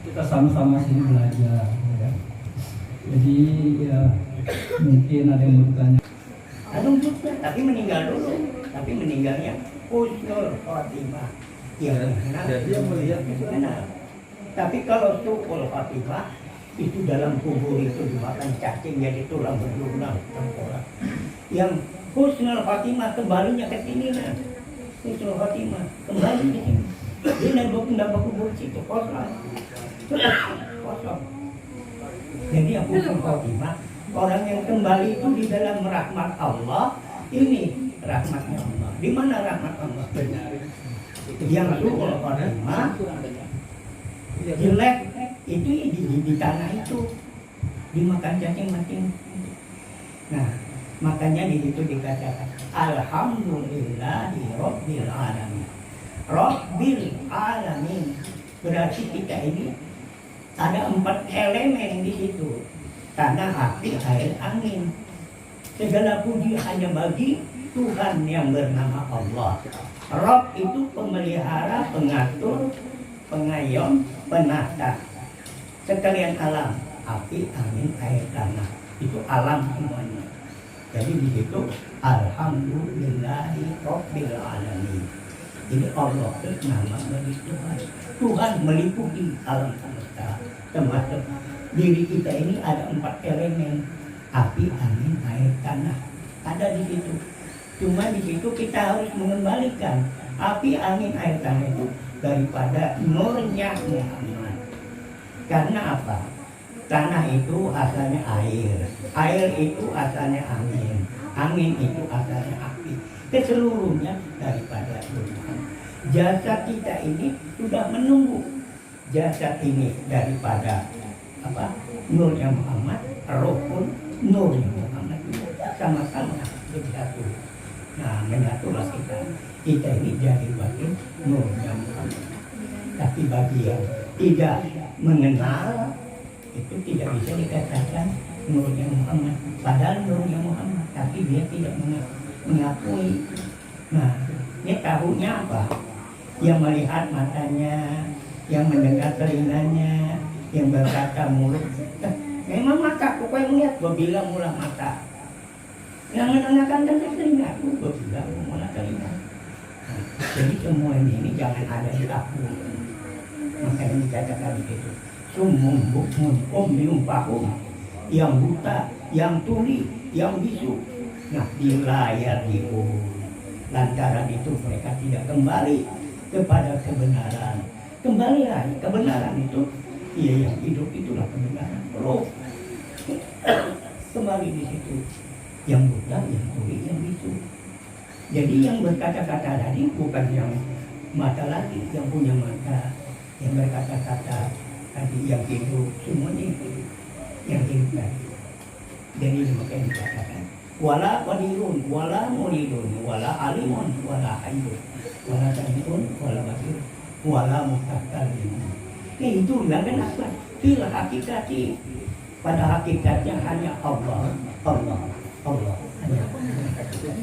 Kita sama-sama sini belajar, ya. Jadi ya mungkin ada yang bertanya. Anu juga, tapi meninggal dulu. Tapi meninggalnya husnul khotimah. Ya, Jadi yang melihat itu enak. Tapi kalau su'ul khotimah itu dalam kubur itu dimakan cacing jadi tulang belulang tengkorak. Yang husnul khotimah kembalinya ke sini nah. Husnul khotimah kembali ke sini. Dia nembak kubur situ kosong. Kosong. Jadi yang husnul khotimah orang yang kembali itu di dalam rahmat Allah. Ini rahmatnya Allah. Di mana rahmat Allah? Yang su'ul khotimah jelek itu di tanah itu dimakan cacing mati. Nah, makanya di situ dikatakan alhamdulillahi rabbil alamin. Rabbil alamin berarti kita ini ada 4 elemen di situ. Tanah, api, air, angin. Segala puji hanya bagi Tuhan yang bernama Allah. Rabb itu pemelihara, pengatur, pengayom, penata sekalian alam, api, angin, air, tanah. Itu alam semuanya. Jadi di situ alhamdulillahi rabbil alamin. Jadi Allah itu nama bagi Tuhan. Tuhan meliputi alam semesta, termasuk diri kita ini ada 4 elemen, api, angin, air, tanah. Ada di situ. Cuma di situ kita harus mengembalikan api, angin, air, tanah itu daripada nurnya Muhammad. Karena apa? Tanah itu asalnya air, air itu asalnya angin, angin itu asalnya api. Keseluruhnya daripada Tuhan. Jasad kita ini sudah menunggu jasad ini daripada apa? Nurnya Muhammad, roh pun nurnya Muhammad sama-sama bersatu. Nah, menyatulah kita. Kita ini jadi bagi nurnya Muhammad. Tapi bagi yang tidak mengenal itu tidak bisa dikatakan nurnya Muhammad. Padahal nurnya Muhammad, tapi dia tidak mengakui. Nah, ini tahunya apa? Yang melihat matanya, yang mendengar telinganya, yang berkata mulut. Memang mata, pokoknya melihat, gua bilang mula mata. Yang mendengarkan dan telinga, gua bilang mula telinga. Nah, jadi semua ini jangan ada di aku. Makanya dikatakan begitu. Sumum bukmun ummium fahum. Yang buta, yang tuli, yang bisu. Nah, dilayar diu. Lantaran itu mereka tidak kembali kepada kebenaran. Kembali lagi kebenaran itu, iya yang hidup itulah kebenaran. Roh kembali di situ. Yang buta, yang tuli, yang bisu. Jadi yang berkata-kata tadi bukan yang mata lagi, yang punya mata, yang berkata-kata tadi, yang hidup, semuanya itu yang hidup tadi. Jadi makanya dikatakan wala qadirun, wala muridun, wala alimun, wala hayyun, wala sami'un, wala basir, wala mutakallimun. Itu enggak apa? Fil hakikati, pada hakikatnya hanya Allah, Allah, Allah.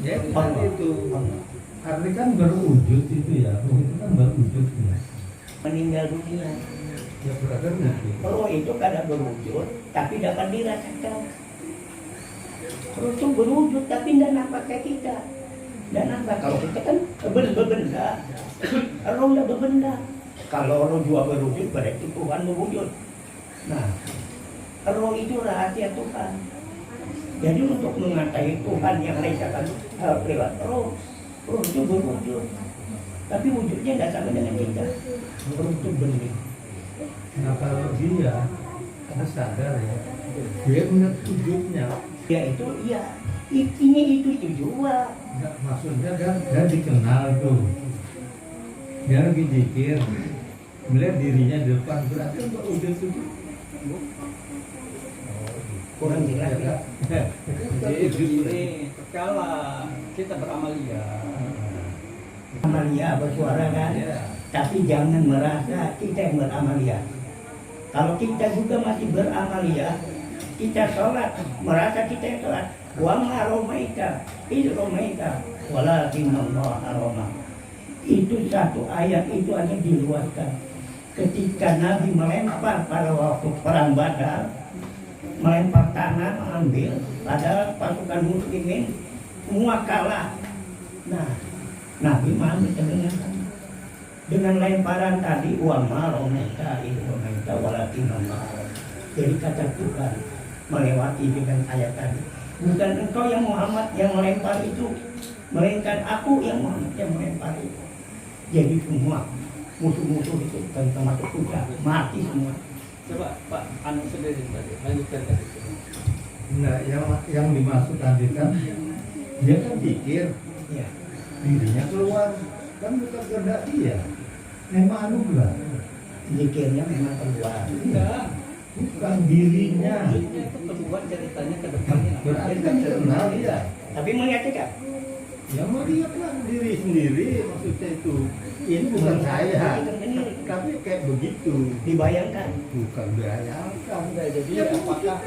Jadi Allah itu arti kan berwujud itu ya, itu kan berwujud ya. Meninggal dunia. Ya berarti wujud. Roh itu kadang berwujud, tapi dapat dirasakan. Roh itu berwujud, tapi tidak nampak kayak kita. Dan nampak kalau kita kan berbenda, roh tidak berbenda. Kalau roh juga berwujud, berarti Tuhan berwujud. Nah, roh itu rahasia Tuhan. Jadi untuk mengetahui Tuhan yang lesakan lewat roh, roh itu berwujud. Tapi wujudnya tidak sama dengan kita. Roh itu bening. Nah kalau dia karena sadar ya, dia melihat wujudnya. Ya itu iya, intinya itu juga. Nggak, maksudnya kan dia dikenal tuh. Dia lagi zikir, melihat dirinya di depan berarti untuk wujud itu. kurang jelas ya. Jadi begini, kala kita beramalia. Amalia bersuara kan, tapi jangan merasa kita yang beramalia. Kalau kita juga masih beramalia, kita sholat, merasa kita yang sholat. Wa ma romaita, itu romaita, walakin Allah aroma. Itu satu ayat itu hanya diluaskan. Ketika Nabi melempar pada waktu perang Badar, melempar tanah, mengambil, padahal pasukan muslimin semua kalah. Nah, Nabi mandi dengan lemparan tadi, wa ma romaita, itu romaita, walakin Allah. Jadi kata Tuhan melewati dengan ayat tadi. Bukan engkau yang Muhammad yang melempar itu, melainkan aku yang Muhammad yang melempar itu. Jadi semua musuh-musuh itu termasuk kuda mati semua. Coba Pak Anu sendiri tadi, lanjutkan tadi. Nah, yang dimaksud tadi kan dia kan pikir Ya. dirinya keluar, kan bukan kehendak dia. Memang anugerah, Zikirnya memang keluar. Enggak. bukan dirinya. Dirinya itu terbuat ceritanya ke depannya. Berarti kan kenal dia. Tapi melihat tidak? Ya melihatlah diri sendiri, maksudnya itu. Ini bukan saya, tapi kayak begitu. Dibayangkan. Bukan bayangkan. Enggak, jadi apakah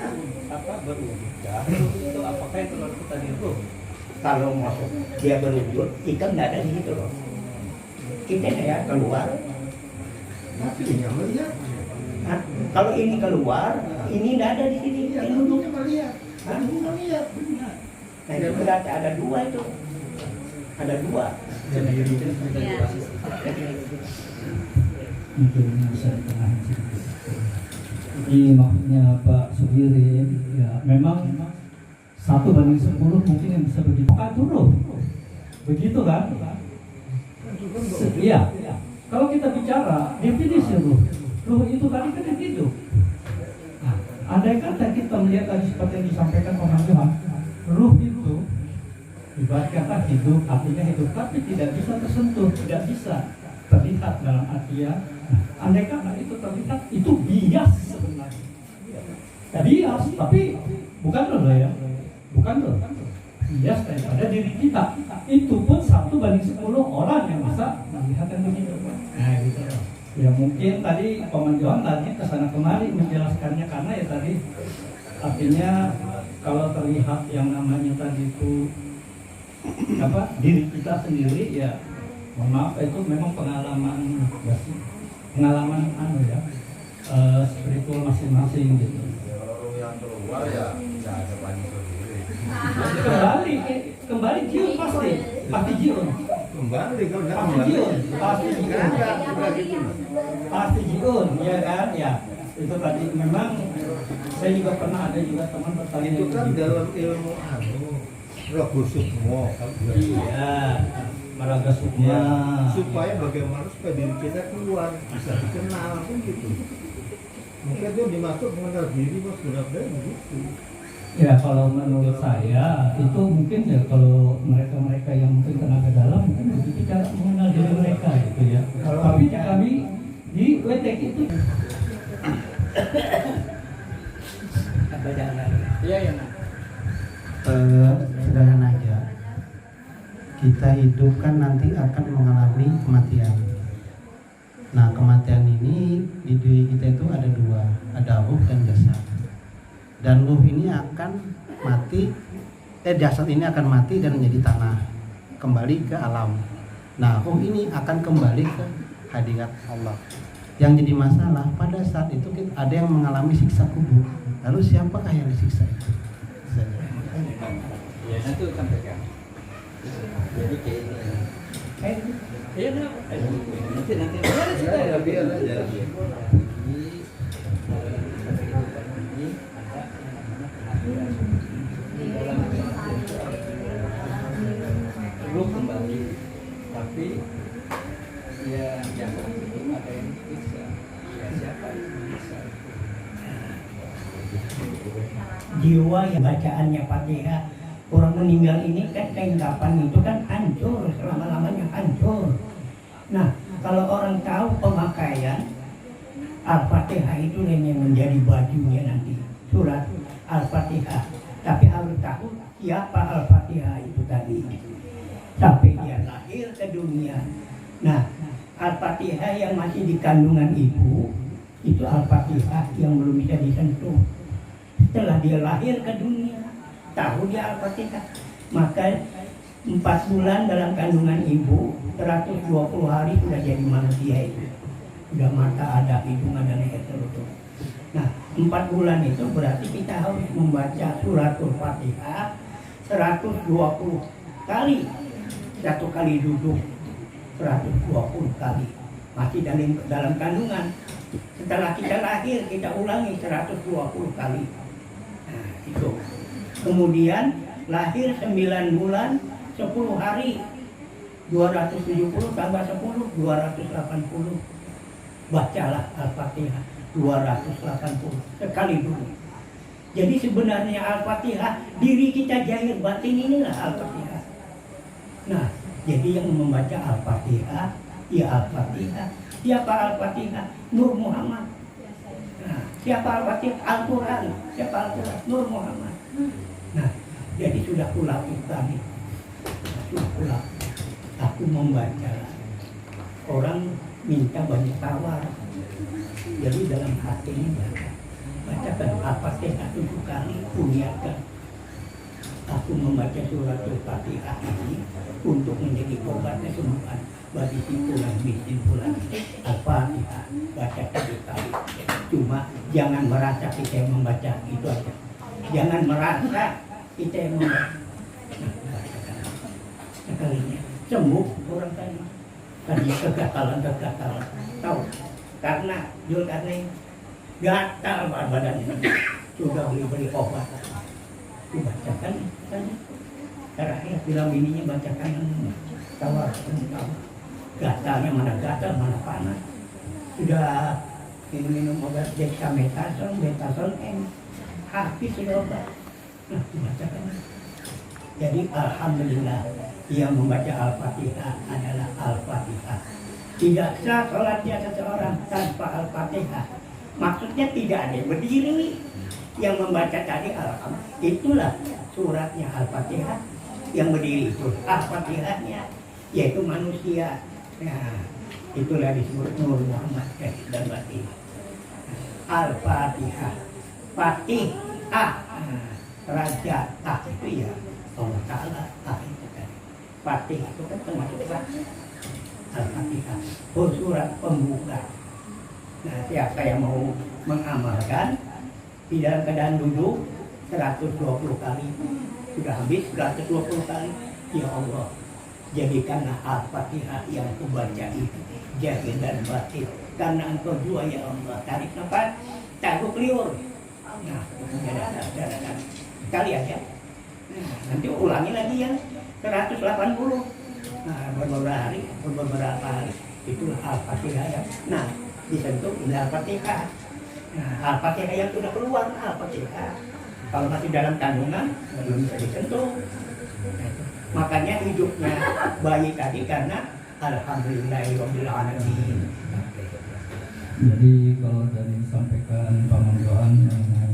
apa berwujudkah? Itu apakah itu kita itu? Kalau masuk dia berwujud, kita nggak ada di situ loh. Kita ya keluar. Tapi dia melihat. Nah, kalau ini keluar, ini nggak ada di sini. Ya, Ini duduk. tentunya melihat. Tentu melihat, benar. Nah, itu berarti ada dua itu. Ada dua. Jadi diri. Mungkin bisa tengah sedikit. Jadi maksudnya Pak Sugirin, ya memang 1:10 mungkin yang bisa begitu. Kan turun, begitu kan? Iya. Kalau kita bicara definisi ruh itu tadi kan yang hidup. Nah, andai kata kita melihat tadi seperti yang disampaikan Pak Johan, ruh itu ibarat kata hidup, artinya hidup, tapi tidak bisa tersentuh, tidak bisa terlihat dalam artian. Andai kata itu terlihat, itu bias sebenarnya. Bias, tapi bukan roh ya, bukan roh. Bias daripada diri kita. Itu pun 1:10 orang yang bisa melihat yang begitu. Nah, gitu. Ya mungkin tadi Paman Johan tadi kesana kemari menjelaskannya karena ya tadi artinya kalau terlihat yang namanya tadi itu apa diri kita sendiri ya mohon maaf itu memang pengalaman ya sih pengalaman spiritual masing-masing gitu. Kalau yang keluar ya ada banyak sendiri. Kembali jiun pasti jiun Kembali kalau nggak pasti jiun pasti jiun ya kan ya itu tadi memang saya juga pernah ada juga teman bertanya itu kan begitu. dalam ilmu roh sukmo kan Iya, maraga sukma. ya, supaya bagaimana supaya diri kita keluar bisa dikenal kan gitu. Mungkin itu dimaksud mengenal diri mas benar-benar begitu. Ya kalau menurut saya itu mungkin ya kalau mereka yang mungkin tenaga dalam mungkin begitu cara mengenal diri mereka gitu ya. Tapi kami di WTK itu Iya ya. Sederhana aja. Kita hidup kan nanti akan mengalami kematian. Nah, kematian ini di diri kita itu ada dua, ada ruh dan jasad. Dan ruh ini akan mati, jasad ini akan mati dan menjadi tanah, kembali ke alam. Nah, ruh ini akan kembali ke hadirat Allah. Yang jadi masalah pada saat itu ada yang mengalami siksa kubur. Lalu siapakah yang disiksa itu? Ya itu sampaikan. Jadi kayak ini. Iya nanti Ya, biar aja. Belum kembali, tapi ya jangan itu ada yang bisa. Ya siapa yang bisa? Jiwa yang bacaannya Fatihah orang meninggal ini kan kapan itu kan hancur, selama-lamanya hancur. Nah, kalau orang tahu pemakaian Al-Fatihah itu yang menjadi bajunya nanti, surat Al-Fatihah. Tapi harus tahu siapa Al-Fatihah itu tadi. Sampai dia lahir ke dunia. Nah, Al-Fatihah yang masih di kandungan ibu itu Al-Fatihah yang belum bisa disentuh. Setelah dia lahir ke dunia, tahu dia Al-Fatihah. Maka 4 bulan dalam kandungan ibu, 120 hari sudah jadi manusia itu. Sudah mata ada, hidung ada, leher tertutup. Nah, 4 bulan itu berarti kita harus membaca suratul Fatihah 120 kali. Satu kali duduk 120 kali. Masih dalam kandungan. Setelah kita lahir, kita ulangi 120 kali. Nah, itu. Kemudian lahir 9 bulan 10 hari 270 tambah 10 280. Bacalah Al-Fatihah 280 sekali dulu. Jadi sebenarnya Al-Fatihah diri kita zahir batin inilah Al-Fatihah. Nah, jadi yang membaca Al-Fatihah ya Al-Fatihah. Siapa Al-Fatihah? Nur Muhammad. Nah, siapa Al-Fatihah? Al-Quran. Siapa Al-Quran? Nur Muhammad. Nah, jadi sudah kulapin tadi. Sudah kulapin. Aku membaca. Orang minta banyak tawar. Jadi dalam hati ini bacakan Al-Fatihah 7 kali, niatkan. Aku membaca surat Al-Fatihah ini untuk menjadi obat kesembuhan bagi simpulan bisimpulan Al-Fatihah. Baca 7 kali. Cuma jangan merasa kita yang membaca, itu aja. Jangan merasa kita yang membaca. Nah, bacakan. Sekalinya sembuh orang tadi. Tadi kegatalan. Tahu? Karena Zulkarnain gatal badannya. Sudah beli obat. Dibacakan saja. Terakhir bilang bininya bacakan tawar. Gatalnya mana gatal, mana panas. Sudah minum obat dexamethasone, betazone, habis sudah obat. Nah, dibacakan. Jadi alhamdulillah yang membaca Al-Fatihah adalah Al-Fatihah. Tidak sah sholatnya seseorang tanpa Al-Fatihah. Maksudnya tidak ada yang berdiri yang membaca tadi Alhamdulillah. Itulah suratnya Al-Fatihah yang berdiri itu. Al-Fatihahnya yaitu manusia. Nah, itulah disebut Nur Muhammad dan batin. Al-Fatihah. Fatihah. Raja itu ya Allah Ta'ala. Itu kan. Fatihah itu kan termasuk Al-Fatihah. Surat pembuka. Nah, siapa yang mau mengamalkan di dalam keadaan duduk 120 kali sudah habis 120 kali, ya Allah jadikanlah Al-Fatihah yang kubaca itu zahir dan batin karena Engkau jua ya Allah. Tarik nafas, takut liur. Nah, dadakan sekali aja. Nah, nanti ulangi lagi yang 180. Nah, beberapa hari itulah Al-Fatihah yang nah disentuh dengan Al-Fatihah. Nah, Al-Fatihah yang sudah keluar Al-Fatihah. Kalau masih dalam kandungan belum bisa disentuh. Makanya hidupnya bayi tadi karena alhamdulillahirabbil alamin. Jadi kalau dari disampaikan Pak Johan mengenai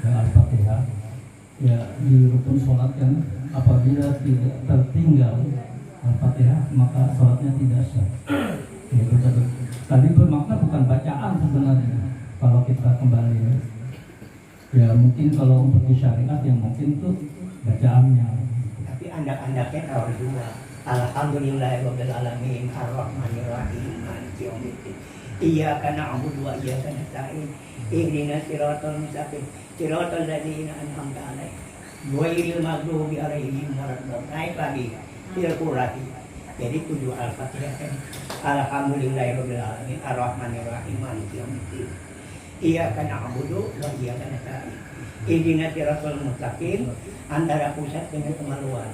Al-Fatihah, ya di rukun sholat kan apabila tidak tertinggal Al-Fatihah maka sholatnya tidak sah. Itu tadi bermakna bukan bacaan sebenarnya. Kalau kita kembali ya mungkin kalau untuk di syariat yang mungkin itu bacaannya. Tapi anda-andaknya tahu juga alhamdulillahirabbil alamin arrahmanirrahim maliki yaumiddin. Iyyaka na'budu wa iyyaka nasta'in. Ihdinas siratal mustaqim. Siratal ladzina an'amta 'alaihim ghairil maghdubi 'alaihim waladdallin. Naik lagi lagi. Jadi 7 Al-Fatihah kan. Alhamdulillahirabbil alamin arrahmanirrahim maliki yaumiddin. Iyyaka na'budu wa iyyaka nasta'in. Ihdinas siratal mustaqim antara pusat dengan kemaluan.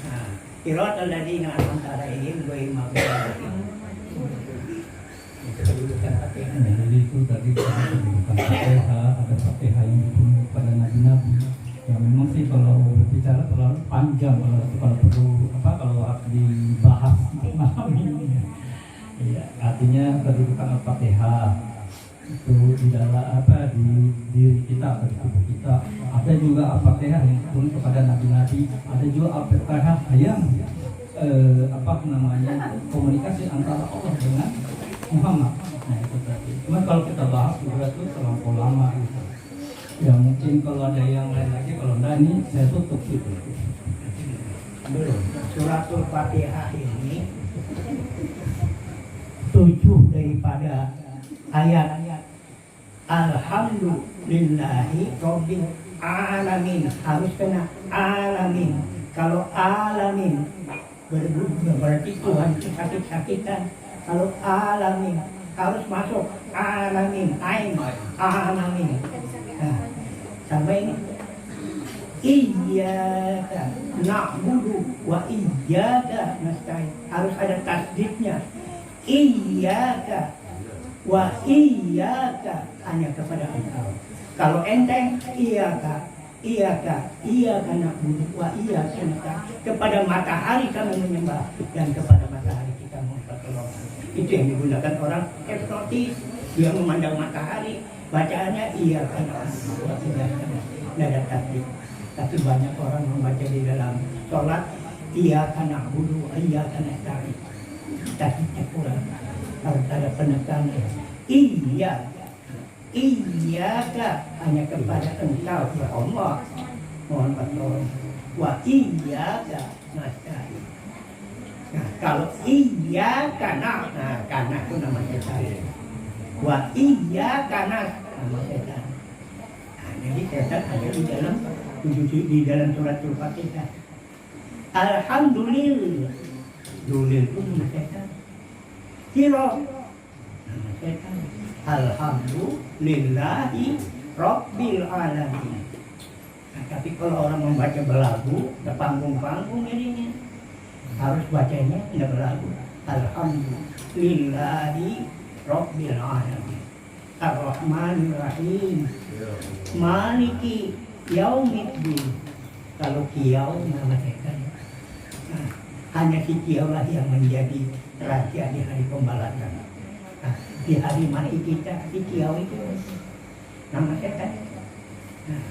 Nah, siratal ladzina an'amta 'alaihim ghairil maghdubi 'alaihim. Itu kedudukan Fatihah. Jadi itu tadi kedudukan Fatihah, ada Fatihah yang dibunuh pada Nabi-Nabi. Ya memang sih kalau berbicara terlalu panjang kalau perlu kalau dibahas malam ini. Ya, artinya kedudukan Al-Fatihah. itu di dalam di diri kita, di tubuh kita. Ada juga Al-Fatihah yang turun kepada nabi-nabi, ada juga Al-Fatihah yang komunikasi antara Allah dengan Muhammad. Nah itu tadi. Cuma kalau kita bahas juga itu terlampau lama gitu. Ya mungkin kalau ada yang lain lagi, kalau enggak ini saya tutup gitu. Belum. Suratul Fatihah ini 7 daripada ayat Alhamdulillahi Rabbil Alamin, harus kena alamin. Kalau alamin berarti Tuhan sakit-sakitan. Kalau alamin harus masuk alamin, ain alamin. Nah, sampai ini iyyaka na'budu wa iyyaka nasta'in, harus ada tasdidnya. Iyyaka wa iyyaka, hanya kepada Engkau. Kalau enteng iyyaka na'budu wa iyyaka nasta'in, kepada matahari kami menyembah dan kepada matahari kita mohon pertolongan. Itu yang digunakan orang hipnotis, dia memandang matahari, bacaannya iyyaka na'budu wa iyyaka nasta'in, tidak ada tasdid. Tapi banyak orang membaca di dalam sholat iyyaka na'budu wa iyyaka nasta'in, tasdidnya kurang, harus ada penekanan. Iyyaka hanya kepada Engkau ya Allah mohon pertolongan, wa iyyaka nasta'in. Nah kalau iyyaka karena itu nama setan, wa iyyaka nama setan. Nah, jadi setan ada di dalam surat Al-Fatihah. Alhamdulillah, dulil itu nama setan. Hiro nama setan. Alhamdulillahi Rabbil Alamin. Nah, tapi kalau orang membaca belagu, ada panggung-panggung jadinya. Harus bacanya tidak belagu. Alhamdulillahi Rabbil Alamin. Ar-Rahmanir Rahim. Maliki Yaumiddin. Kalau kiau nama setan. Nah, hanya si kiau lah yang menjadi raja di hari pembalasan. Nah, di hari mati kita, si kiau itu nama setan. Nah,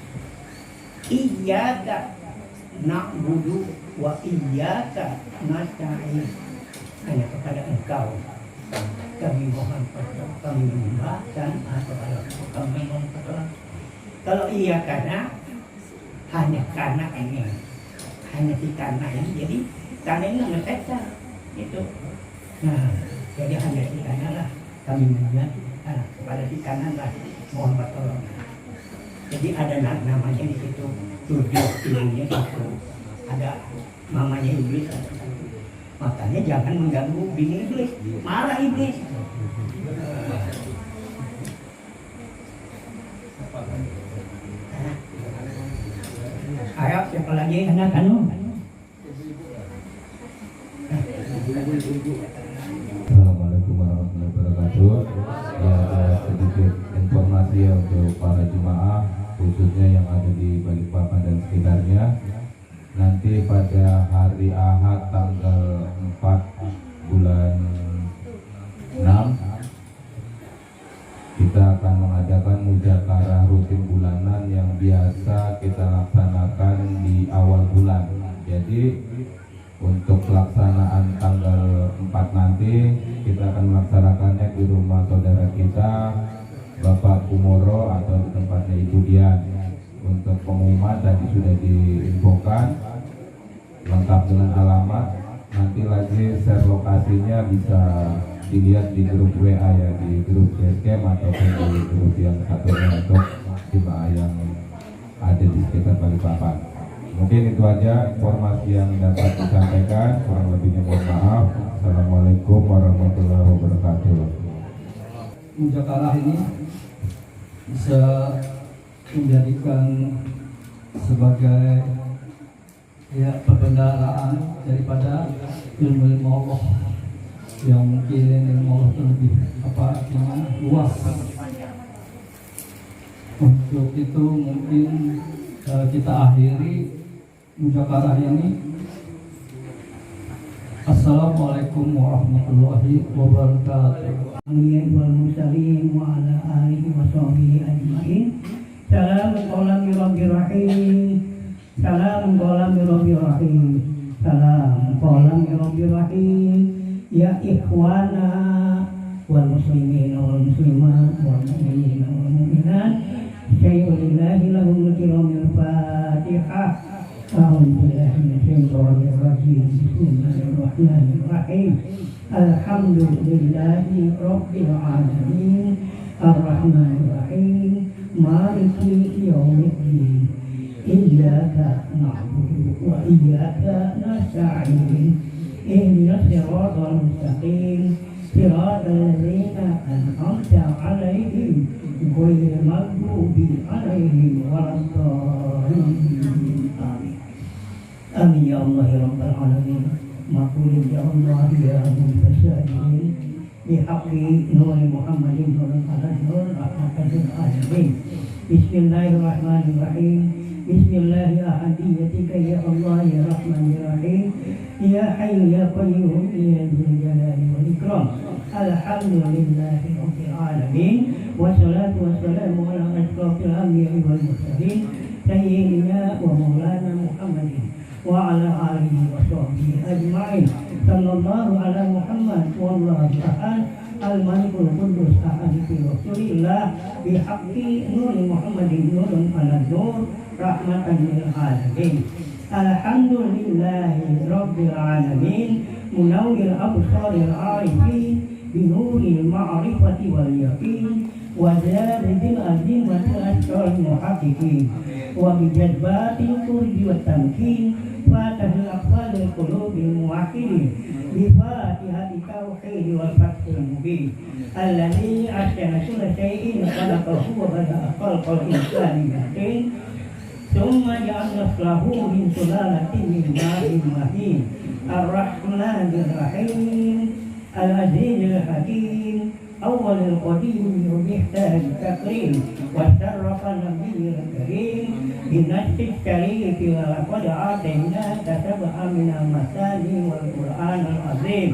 iyyaka na'budu wa iyyaka nasta'in, hanya kepada Engkau kami mohon pertolongan, kami menyembah dan kami mohon pertolongan. Kalau iya karena hanya karena ini, hanya si karena ini, jadi karena ini nama setan itu. Nah, jadi hanya si karena lah kami menyembah, kepada si kanan lah mohon pertolongan. Jadi ada namanya di situ, 7 ibunya itu, ada mamanya iblis. Makanya jangan mengganggu bini iblis, marah iblis. Ayo siapa lagi anak anu? Assalamualaikum warahmatullahi wabarakatuh. Ya, ada sedikit informasi untuk para jemaah, khususnya yang ada di Balikpapan dan sekitarnya. Nanti pada hari Ahad tanggal 4 bulan 6 kita akan mengadakan mujakarah rutin bulanan yang biasa kita laksanakan di awal bulan. Jadi untuk pelaksanaan tanggal 4 nanti kita akan melaksanakannya di rumah saudara kita Bapak Kumoro atau di tempatnya Ibu Dian. Untuk pengumuman tadi sudah diinfokan lengkap dengan alamat. Nanti lagi share lokasinya bisa dilihat di grup WA ya, di grup Basecamp ataupun di grup yang satunya untuk jemaah yang ada di sekitar Balikpapan. Mungkin itu aja informasi yang dapat disampaikan, kurang lebihnya mohon maaf. Assalamualaikum warahmatullahi wabarakatuh. Mujakarah ini bisa menjadikan sebagai ya perbendaharaan daripada ilmu Allah yang mungkin ilmu Allah itu lebih luas. Untuk itu mungkin kita akhiri mujakarah ini Assalamualaikum warahmatullahi wabarakatuh. wal mursalin wa ala alihi wa sahbihi ajma'in. Salamun qawlan min rabbir rahim. Salamun qawlan min rabbir rahim. Salamun qawlan min rabbir rahim. Ya ikhwana wal muslimin wal muslimat wal mu'minin wal mu'minat. Syai'ulillahi lahumul kiramil Fatihah. A'udzubillahi minasyaitonir rajim. Bismillahirrahmanirrahim. Alhamdulillahi rabbil alamin. Ar-Rahmanir-Rahim. Maliki yaumiddin. Iyyaka na'budu wa iyyaka nasta'in. Ihdinas siratal mustaqim. Siratal ladzina an'amta 'alaihim ghairil maghdubi 'alaihim waladdallin. Amin. Amin ya Allah ya rabbal alamin. Maqulin ya Allah ya mufassirin bihaqqi nuri Muhammadin nurun ala nur rahmatan lil alamin. Bismillahirrahmanirrahim. Bismillahi ahadiyatika ya Allah ya Rahman ya Rahim. Ya Hayyu ya Qayyum ya Dzul Jalali wal Ikram. Alhamdulillahi rabbil alamin. Wassalatu wassalamu ala asyrafil anbiya'i wal mursalin sayyidina wa maulana Muhammadin wa ala alihi wa sahbihi ajma'in. Sallallahu ala Muhammad wallahu ahad al-malikul qudus ahadifi rasulillah bihaqqi nuri Muhammadin nurun ala nur rahmatan lil alamin. Alhamdulillahi rabbil alamin. Munawwir absaril arifin binuril ma'rifati wal yaqin wa jaridil azimati asrar muhaqqiqin wa bijadbatil qurbi wat tamkin fatahil aqwalil qulubil muwahhidin bi fatihati tauhid wal fathil mubin alladhi ahsana kulla shay'in khalaqahu wa bada'a khalqal insani min thumma ja'alna lahu min sulalatin min ma'in mahin ar-rahmanir rahim al-azizil hakim أول القديم ومحتاج التكريم وشرف النبي الكريم بالنفس الشريف ولقد آتيناك سبعا من المثاني والقرآن العظيم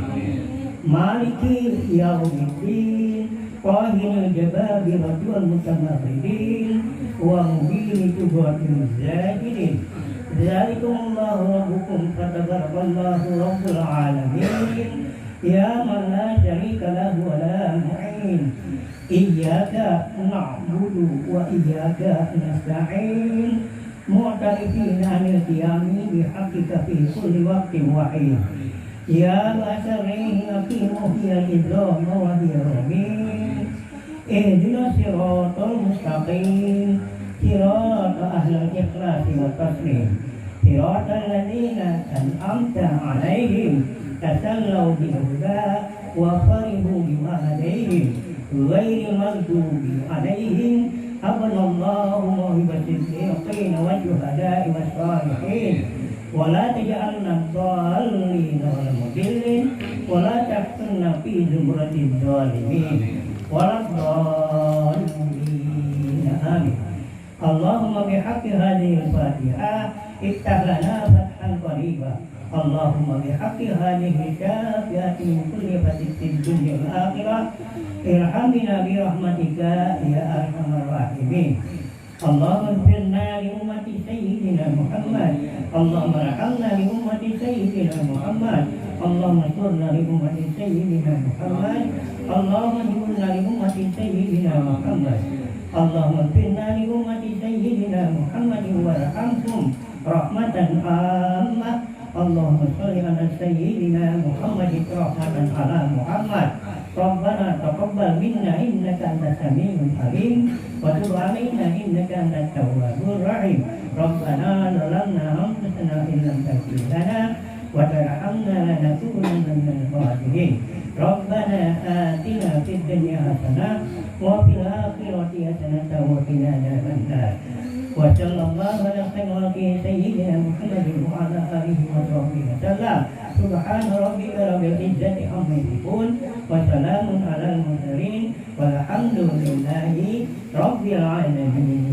مالك يوم الدين قاهر الجبابرة والمتمردين ومبين تبعة الزاهدين ذلكم الله ربكم فتبارك الله رب العالمين يا من لا شريك له ولا معين إياك نعبد وإياك نستعين معترفين عن القيام بحقك في كل وقت وحين يا بشرين أقيموا هي الإسلام وهي الرمين اهدنا الصراط المستقيم صراط أهل الإخلاص والتسليم صراط الذين أنعمت عليهم تسلوا بالهدى وفرحوا بما لديهم غير المغضوب عليهم أبدا الله موهبة الصديقين والشهداء والصالحين ولا تجعلنا الضالين والمضلين ولا تفتنا في زمرة الظالمين ولا الضالين آمين. اللهم بحق هذه الفاتحة افتح لنا فتحا قريبا. اللهم بحق هذه الشافية من كل فتح في الدنيا والآخرة ارحمنا برحمتك يا أرحم الراحمين. اللهم اغفرنا لأمة سيدنا محمد. اللهم ارحمنا لأمة سيدنا محمد. اللهم انصرنا لأمة سيدنا محمد. اللهم اجعلنا لأمة سيدنا محمد. اللهم اغفرنا لأمة سيدنا محمد وارحمهم رحمة عامة. اللهم صل على سيدنا محمد رحمة على محمد. ربنا تقبل منا إنك أنت السميع العليم وتب علينا إنك أنت التواب الرحيم. ربنا ظلمنا أنفسنا إن لم تغفر لنا وترحمنا لنكونن من الخاسرين. ربنا آتنا في الدنيا حسنة وفي الآخرة حسنة وقنا عذاب النار. وصلى الله على خير سيدنا محمد وعلى آله وصحبه وسلم. سبحان ربك رب العزة عما يصفون وسلام على المرسلين والحمد لله رب العالمين.